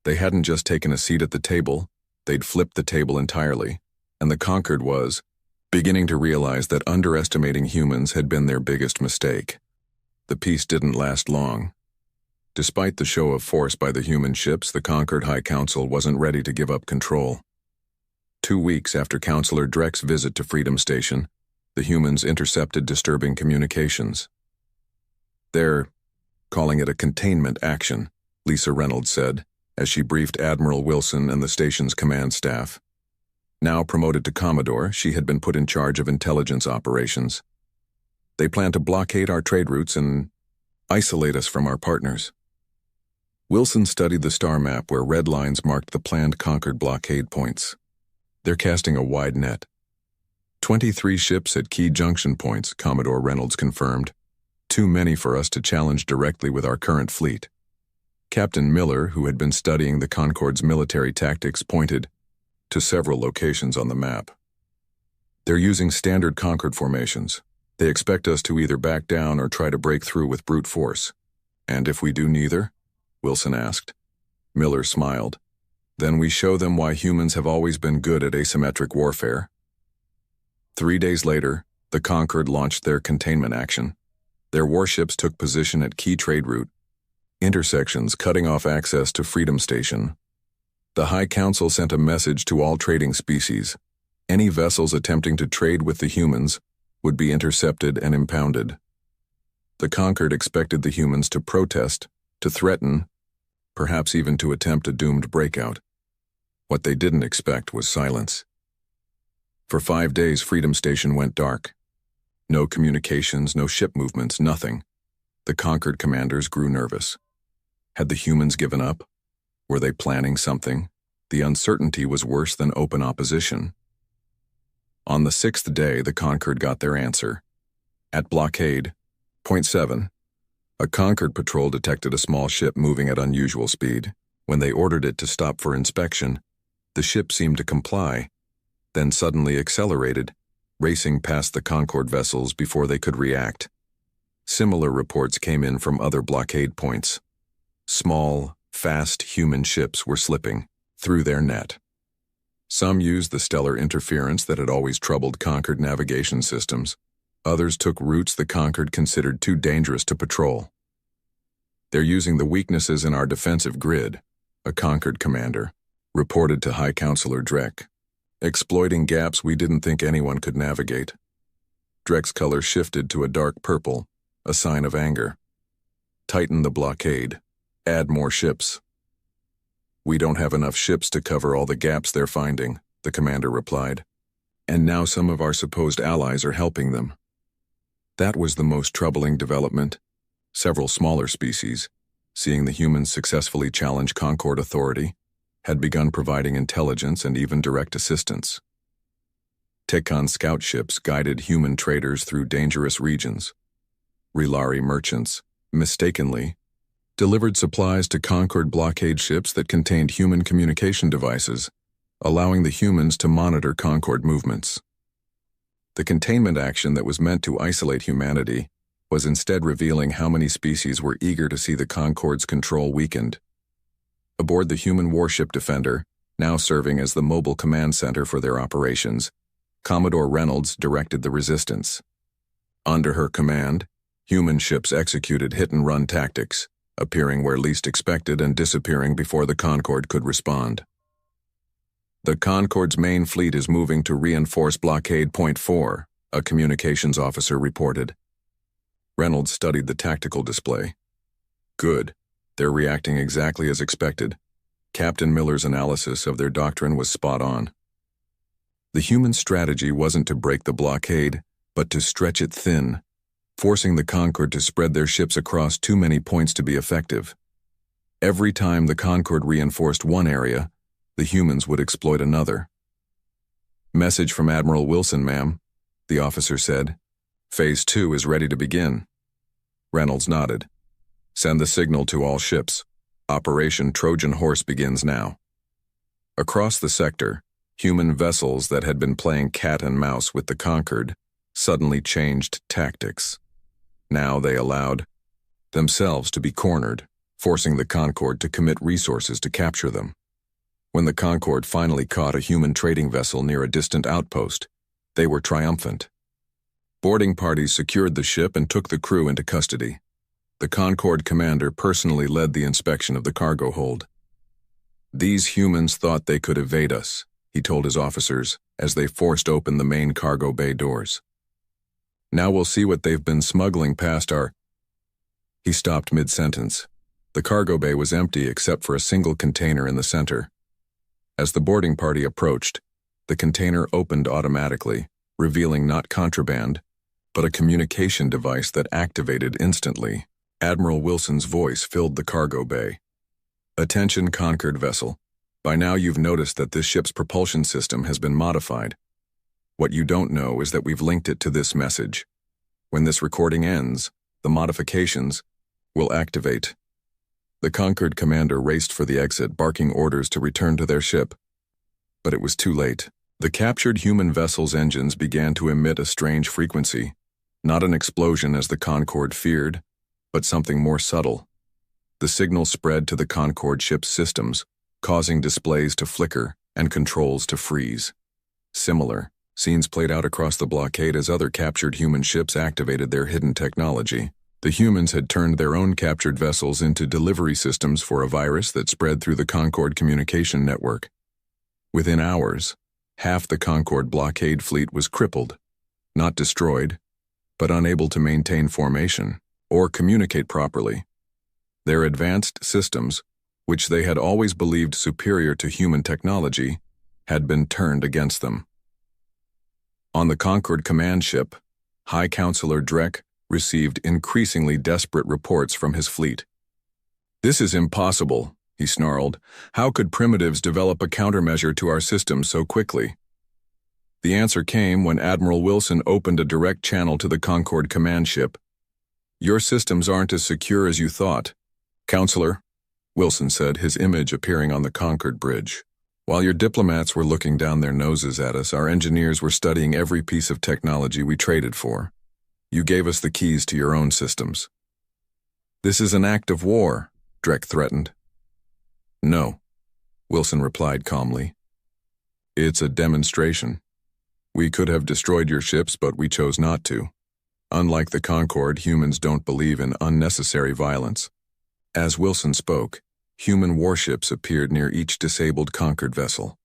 They hadn't just taken a seat at the table, they'd flipped the table entirely, and the Concord was beginning to realize that underestimating humans had been their biggest mistake. The peace didn't last long. Despite the show of force by the human ships, the Concord High Council wasn't ready to give up control. 2 weeks after Counselor Drek's visit to Freedom Station, the humans intercepted disturbing communications. "They're calling it a containment action," Lisa Reynolds said, as she briefed Admiral Wilson and the station's command staff. Now promoted to Commodore, she had been put in charge of intelligence operations. "They plan to blockade our trade routes and isolate us from our partners." Wilson studied the star map where red lines marked the planned Concord blockade points. "They're casting a wide net." 23 ships at key junction points, Commodore Reynolds confirmed. "Too many for us to challenge directly with our current fleet." Captain Miller, who had been studying the Concord's military tactics, pointed to several locations on the map. "They're using standard Concord formations. They expect us to either back down or try to break through with brute force." "And if we do neither?" Wilson asked. Miller smiled. "Then we show them why humans have always been good at asymmetric warfare." 3 days later, the Concord launched their containment action. Their warships took position at key trade route intersections, cutting off access to Freedom Station. The High Council sent a message to all trading species. Any vessels attempting to trade with the humans would be intercepted and impounded. The Concord expected the humans to protest, to threaten, perhaps even to attempt a doomed breakout. What they didn't expect was silence. For 5 days, Freedom Station went dark. No communications, no ship movements, nothing. The Concord commanders grew nervous. Had the humans given up? Were they planning something? The uncertainty was worse than open opposition. On the 6th day, the Concord got their answer. At blockade, point 7, a Concord patrol detected a small ship moving at unusual speed. When they ordered it to stop for inspection, the ship seemed to comply, then suddenly accelerated, racing past the Concord vessels before they could react. Similar reports came in from other blockade points. Small, fast human ships were slipping through their net. Some used the stellar interference that had always troubled Concord navigation systems. Others took routes the Concord considered too dangerous to patrol. "They're using the weaknesses in our defensive grid," a Concord commander reported to High Counselor Drek. "Exploiting gaps we didn't think anyone could navigate." Drek's color shifted to a dark purple, a sign of anger. "Tighten the blockade. Add more ships." "We don't have enough ships to cover all the gaps they're finding," the commander replied. "And now some of our supposed allies are helping them." That was the most troubling development. Several smaller species, seeing the humans successfully challenge Concord authority, had begun providing intelligence and even direct assistance. Tekon scout ships guided human traders through dangerous regions. Relari merchants, mistakenly, delivered supplies to Concord blockade ships that contained human communication devices, allowing the humans to monitor Concord movements. The containment action that was meant to isolate humanity was instead revealing how many species were eager to see the Concorde's control weakened. Aboard the human warship Defender, now serving as the mobile command center for their operations, Commodore Reynolds directed the resistance. Under her command, human ships executed hit-and-run tactics, appearing where least expected and disappearing before the Concorde could respond. The Concorde's main fleet is moving to reinforce Blockade Point 4, a communications officer reported. Reynolds studied the tactical display. Good. They're reacting exactly as expected. Captain Miller's analysis of their doctrine was spot on. The human strategy wasn't to break the blockade, but to stretch it thin, forcing the Concorde to spread their ships across too many points to be effective. Every time the Concorde reinforced one area, the humans would exploit another. "Message from Admiral Wilson, ma'am," the officer said. "Phase 2 is ready to begin." Reynolds nodded. "Send the signal to all ships. Operation Trojan Horse begins now." Across the sector, human vessels that had been playing cat and mouse with the Concorde suddenly changed tactics. Now they allowed themselves to be cornered, forcing the Concorde to commit resources to capture them. When the Concorde finally caught a human trading vessel near a distant outpost, they were triumphant. Boarding parties secured the ship and took the crew into custody. The Concorde commander personally led the inspection of the cargo hold. "These humans thought they could evade us," he told his officers as they forced open the main cargo bay doors. "Now we'll see what they've been smuggling past our—" He stopped mid-sentence. The cargo bay was empty except for a single container in the center. As the boarding party approached, the container opened automatically, revealing not contraband, but a communication device that activated instantly. Admiral Wilson's voice filled the cargo bay. "Attention, Concorde vessel. By now you've noticed that this ship's propulsion system has been modified. What you don't know is that we've linked it to this message. When this recording ends, the modifications will activate." The Concorde commander raced for the exit, barking orders to return to their ship. But it was too late. The captured human vessel's engines began to emit a strange frequency, not an explosion as the Concorde feared, but something more subtle. The signal spread to the Concorde ship's systems, causing displays to flicker and controls to freeze. Similar scenes played out across the blockade as other captured human ships activated their hidden technology. The humans had turned their own captured vessels into delivery systems for a virus that spread through the Concorde communication network. Within hours, half the Concorde blockade fleet was crippled, not destroyed, but unable to maintain formation or communicate properly. Their advanced systems, which they had always believed superior to human technology, had been turned against them. On the Concorde command ship, High Counselor Drek received increasingly desperate reports from his fleet. "This is impossible," he snarled. "How could primitives develop a countermeasure to our system so quickly?" The answer came when Admiral Wilson opened a direct channel to the Concorde command ship. "Your systems aren't as secure as you thought, Counselor," Wilson said, his image appearing on the Concorde bridge. "While your diplomats were looking down their noses at us, our engineers were studying every piece of technology we traded for. You gave us the keys to your own systems." "This is an act of war," Drek threatened. "No," Wilson replied calmly. "It's a demonstration. We could have destroyed your ships, but we chose not to. Unlike the Concorde, humans don't believe in unnecessary violence." As Wilson spoke, human warships appeared near each disabled Concorde vessel,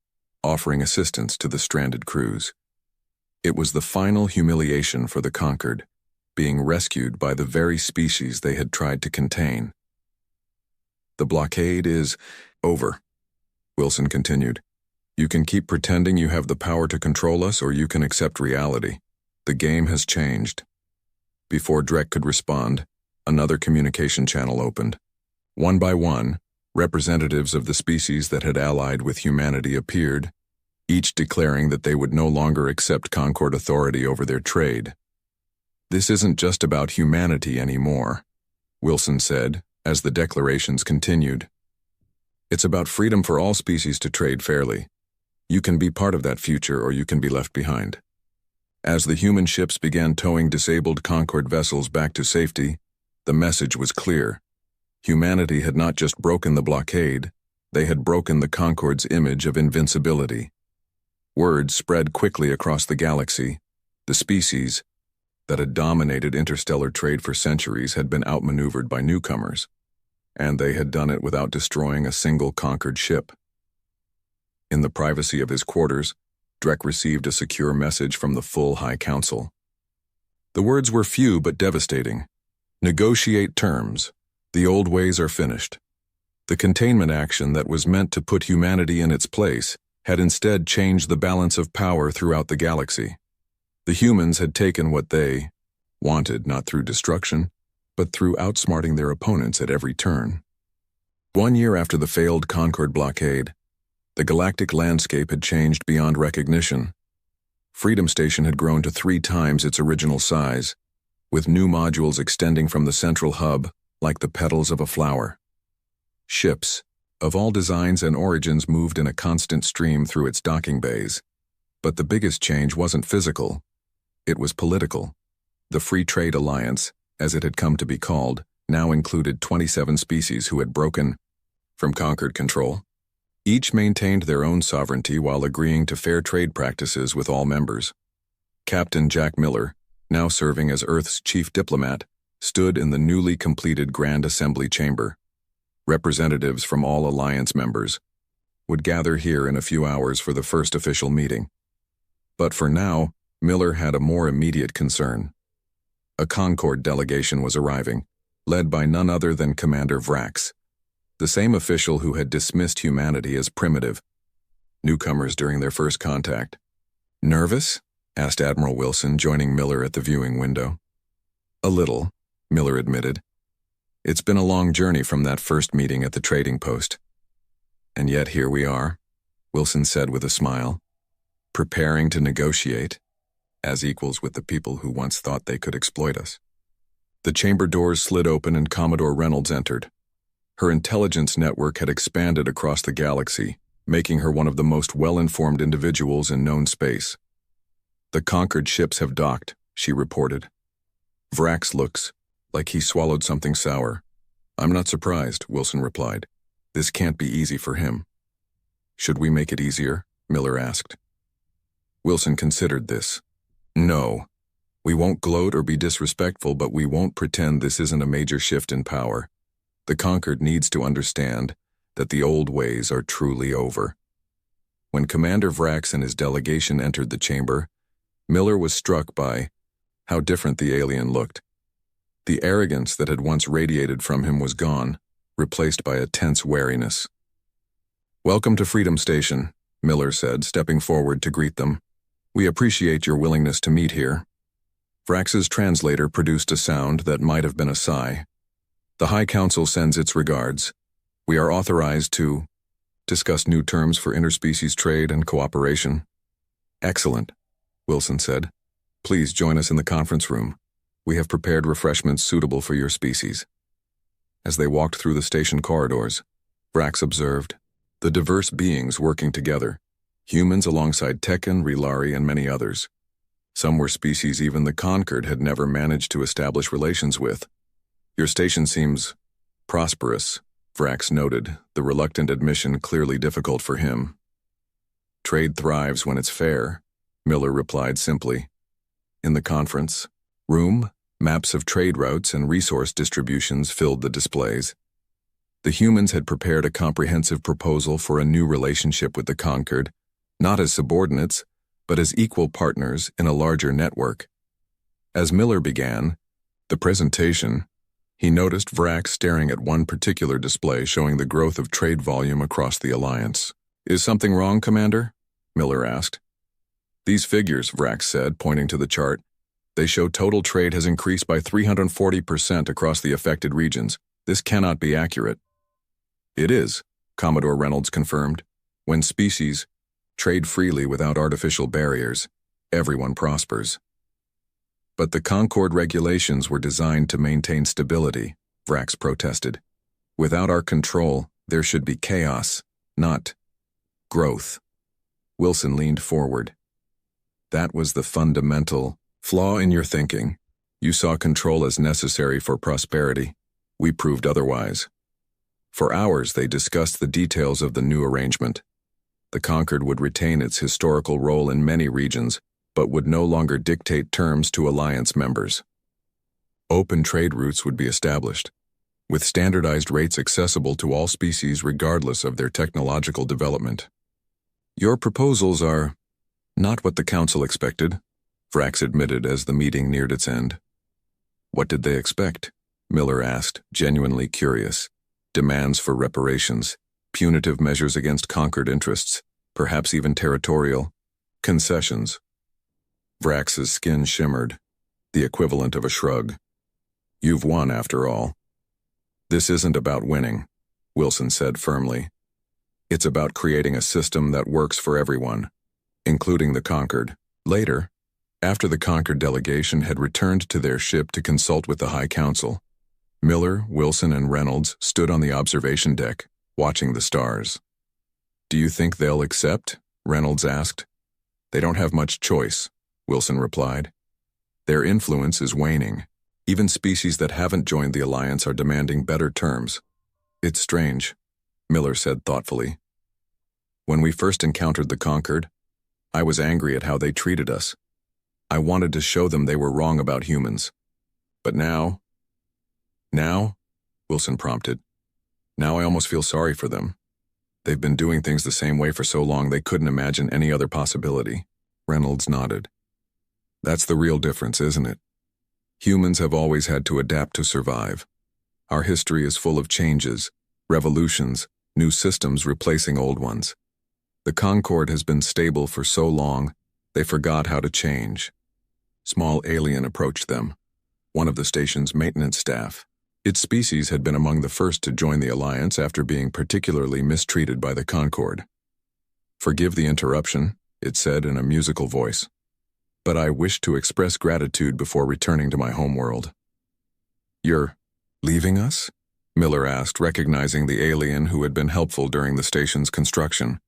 offering assistance to the stranded crews. It was the final humiliation for the Concorde, being rescued by the very species they had tried to contain. "The blockade is over," Wilson continued. "You can keep pretending you have the power to control us, or you can accept reality. The game has changed." Before Drek could respond, another communication channel opened. One by one, representatives of the species that had allied with humanity appeared, each declaring that they would no longer accept Concorde authority over their trade. "This isn't just about humanity anymore," Wilson said, as the declarations continued. "It's about freedom for all species to trade fairly. You can be part of that future or you can be left behind." As the human ships began towing disabled Concord vessels back to safety, the message was clear. Humanity had not just broken the blockade, they had broken the Concord's image of invincibility. Word spread quickly across the galaxy. The species that had dominated interstellar trade for centuries had been outmaneuvered by newcomers, and they had done it without destroying a single conquered ship. In the privacy of his quarters, Drek received a secure message from the full High Council. The words were few but devastating. Negotiate terms. The old ways are finished. The containment action that was meant to put humanity in its place had instead changed the balance of power throughout the galaxy. The humans had taken what they wanted, not through destruction, but through outsmarting their opponents at every turn. 1 year after the failed Concord blockade, the galactic landscape had changed beyond recognition. Freedom Station had grown to 3 times its original size, with new modules extending from the central hub like the petals of a flower. Ships, of all designs and origins, moved in a constant stream through its docking bays. But the biggest change wasn't physical, it was political. The Free Trade Alliance, as it had come to be called, now included 27 species who had broken from Concord control. Each maintained their own sovereignty while agreeing to fair trade practices with all members. Captain Jack Miller, now serving as Earth's chief diplomat, stood in the newly completed Grand Assembly chamber. Representatives from all alliance members would gather here in a few hours for the first official meeting. But for now, Miller had a more immediate concern. A Concord delegation was arriving, led by none other than Commander Vrax, the same official who had dismissed humanity as primitive. Newcomers during their first contact. "Nervous?" asked Admiral Wilson, joining Miller at the viewing window. "A little," Miller admitted. "It's been a long journey from that first meeting at the trading post. And yet here we are," Wilson said with a smile, "preparing to negotiate, as equals with the people who once thought they could exploit us." The chamber doors slid open and Commodore Reynolds entered. Her intelligence network had expanded across the galaxy, making her one of the most well-informed individuals in known space. "The Concord ships have docked," she reported. Vrax looks like he swallowed something sour. "I'm not surprised," Wilson replied. "This can't be easy for him." "Should we make it easier?" Miller asked. Wilson considered this. "No. We won't gloat or be disrespectful, but we won't pretend this isn't a major shift in power. The Concord needs to understand that the old ways are truly over." When Commander Vrax and his delegation entered the chamber, Miller was struck by how different the alien looked. The arrogance that had once radiated from him was gone, replaced by a tense wariness. "Welcome to Freedom Station," Miller said, stepping forward to greet them. "We appreciate your willingness to meet here." Vrax's translator produced a sound that might have been a sigh. "The High Council sends its regards. We are authorized to discuss new terms for interspecies trade and cooperation." "Excellent," Wilson said. "Please join us in the conference room. We have prepared refreshments suitable for your species." As they walked through the station corridors, Vrax observed the diverse beings working together, humans alongside Tekken, Rilari, and many others. Some were species even the Concord had never managed to establish relations with. "Your station seems prosperous," Vrax noted, the reluctant admission clearly difficult for him. "Trade thrives when it's fair," Miller replied simply. In the conference room, maps of trade routes and resource distributions filled the displays. The humans had prepared a comprehensive proposal for a new relationship with the Concord, not as subordinates, but as equal partners in a larger network. As Miller began the presentation, he noticed Vrax staring at one particular display showing the growth of trade volume across the alliance. "Is something wrong, Commander?" Miller asked. "These figures," Vrax said, pointing to the chart, "they show total trade has increased by 340% across the affected regions. This cannot be accurate." "It is," Commodore Reynolds confirmed. "When species trade freely without artificial barriers, everyone prospers." "But the Concord regulations were designed to maintain stability," Vrax protested. "Without our control, there should be chaos, not growth." Wilson leaned forward. That was the fundamental flaw in your thinking. You saw control as necessary for prosperity. We proved otherwise. For hours, they discussed the details of the new arrangement. The conquered would retain its historical role in many regions, but would no longer dictate terms to alliance members. Open trade routes would be established, with standardized rates accessible to all species regardless of their technological development. Your proposals are not what the Council expected, Vrax admitted as the meeting neared its end. What did they expect? Miller asked, genuinely curious. Demands for reparations, punitive measures against conquered interests, perhaps even territorial concessions. Vrax's skin shimmered, the equivalent of a shrug. You've won, after all. This isn't about winning, Wilson said firmly. It's about creating a system that works for everyone, including the conquered. Later, after the conquered delegation had returned to their ship to consult with the High Council, Miller, Wilson, and Reynolds stood on the observation deck, watching the stars. Do you think they'll accept? Reynolds asked. They don't have much choice, Wilson replied. Their influence is waning. Even species that haven't joined the alliance are demanding better terms. It's strange, Miller said thoughtfully. When we first encountered the conquered, I was angry at how they treated us. I wanted to show them they were wrong about humans. But now, Wilson prompted. Now I almost feel sorry for them. They've been doing things the same way for so long they couldn't imagine any other possibility. Reynolds nodded. That's the real difference, isn't it? Humans have always had to adapt to survive. Our history is full of changes, revolutions, new systems replacing old ones. The Concord has been stable for so long, they forgot how to change. Small alien approached them, one of the station's maintenance staff. Its species had been among the first to join the alliance after being particularly mistreated by the Concord. Forgive the interruption, it said in a musical voice, but I wish to express gratitude before returning to my homeworld. You're leaving us? Miller asked, recognizing the alien who had been helpful during the station's construction.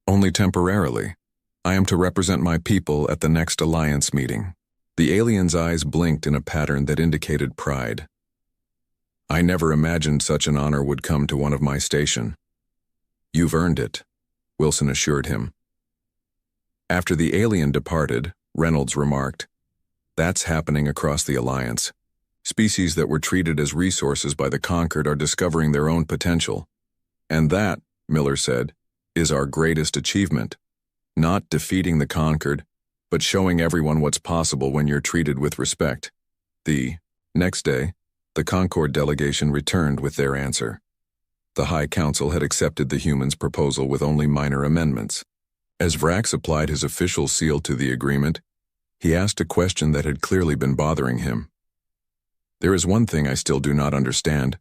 Only temporarily. I am to represent my people at the next alliance meeting. The alien's eyes blinked in a pattern that indicated pride. I never imagined such an honor would come to one of my station. You've earned it, Wilson assured him. After the alien departed, Reynolds remarked, that's happening across the alliance. Species that were treated as resources by the conquered are discovering their own potential. And that, Miller said, is our greatest achievement. Not defeating the conquered, but showing everyone what's possible when you're treated with respect. The next day, the Concord delegation returned with their answer. The High Council had accepted the humans' proposal with only minor amendments. As Vrax applied his official seal to the agreement, he asked a question that had clearly been bothering him. There is one thing I still do not understand,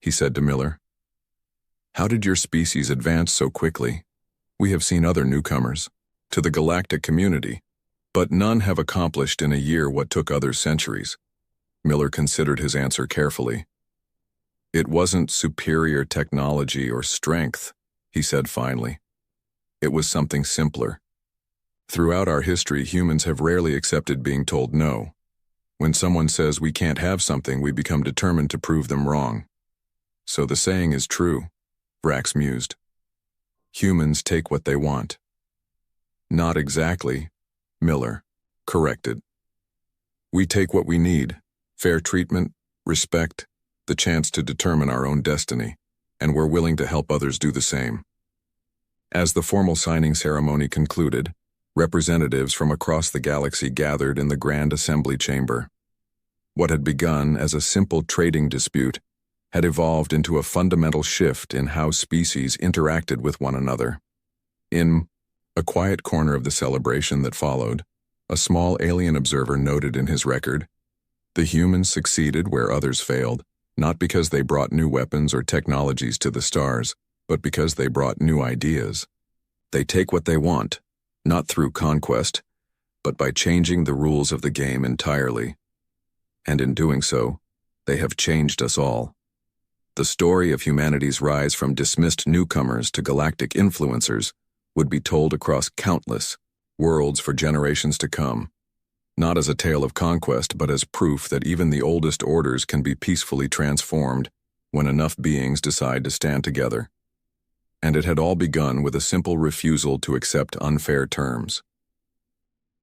he said to Miller. How did your species advance so quickly? We have seen other newcomers to the galactic community, but none have accomplished in a year what took others centuries. Miller considered his answer carefully. It wasn't superior technology or strength, he said finally. It was something simpler. Throughout our history, humans have rarely accepted being told no. When someone says we can't have something, we become determined to prove them wrong. So the saying is true, Vrax mused. Humans take what they want. Not exactly, Miller corrected. We take what we need, fair treatment, respect, the chance to determine our own destiny, and we're willing to help others do the same. As the formal signing ceremony concluded, representatives from across the galaxy gathered in the Grand Assembly Chamber. What had begun as a simple trading dispute had evolved into a fundamental shift in how species interacted with one another. In a quiet corner of the celebration that followed, a small alien observer noted in his record, the humans succeeded where others failed, not because they brought new weapons or technologies to the stars, but because they brought new ideas. They take what they want, not through conquest, but by changing the rules of the game entirely. And in doing so, they have changed us all. The story of humanity's rise from dismissed newcomers to galactic influencers would be told across countless, worlds for generations to come, not as a tale of conquest, but as proof that even the oldest orders can be peacefully transformed when enough beings decide to stand together. And it had all begun with a simple refusal to accept unfair terms.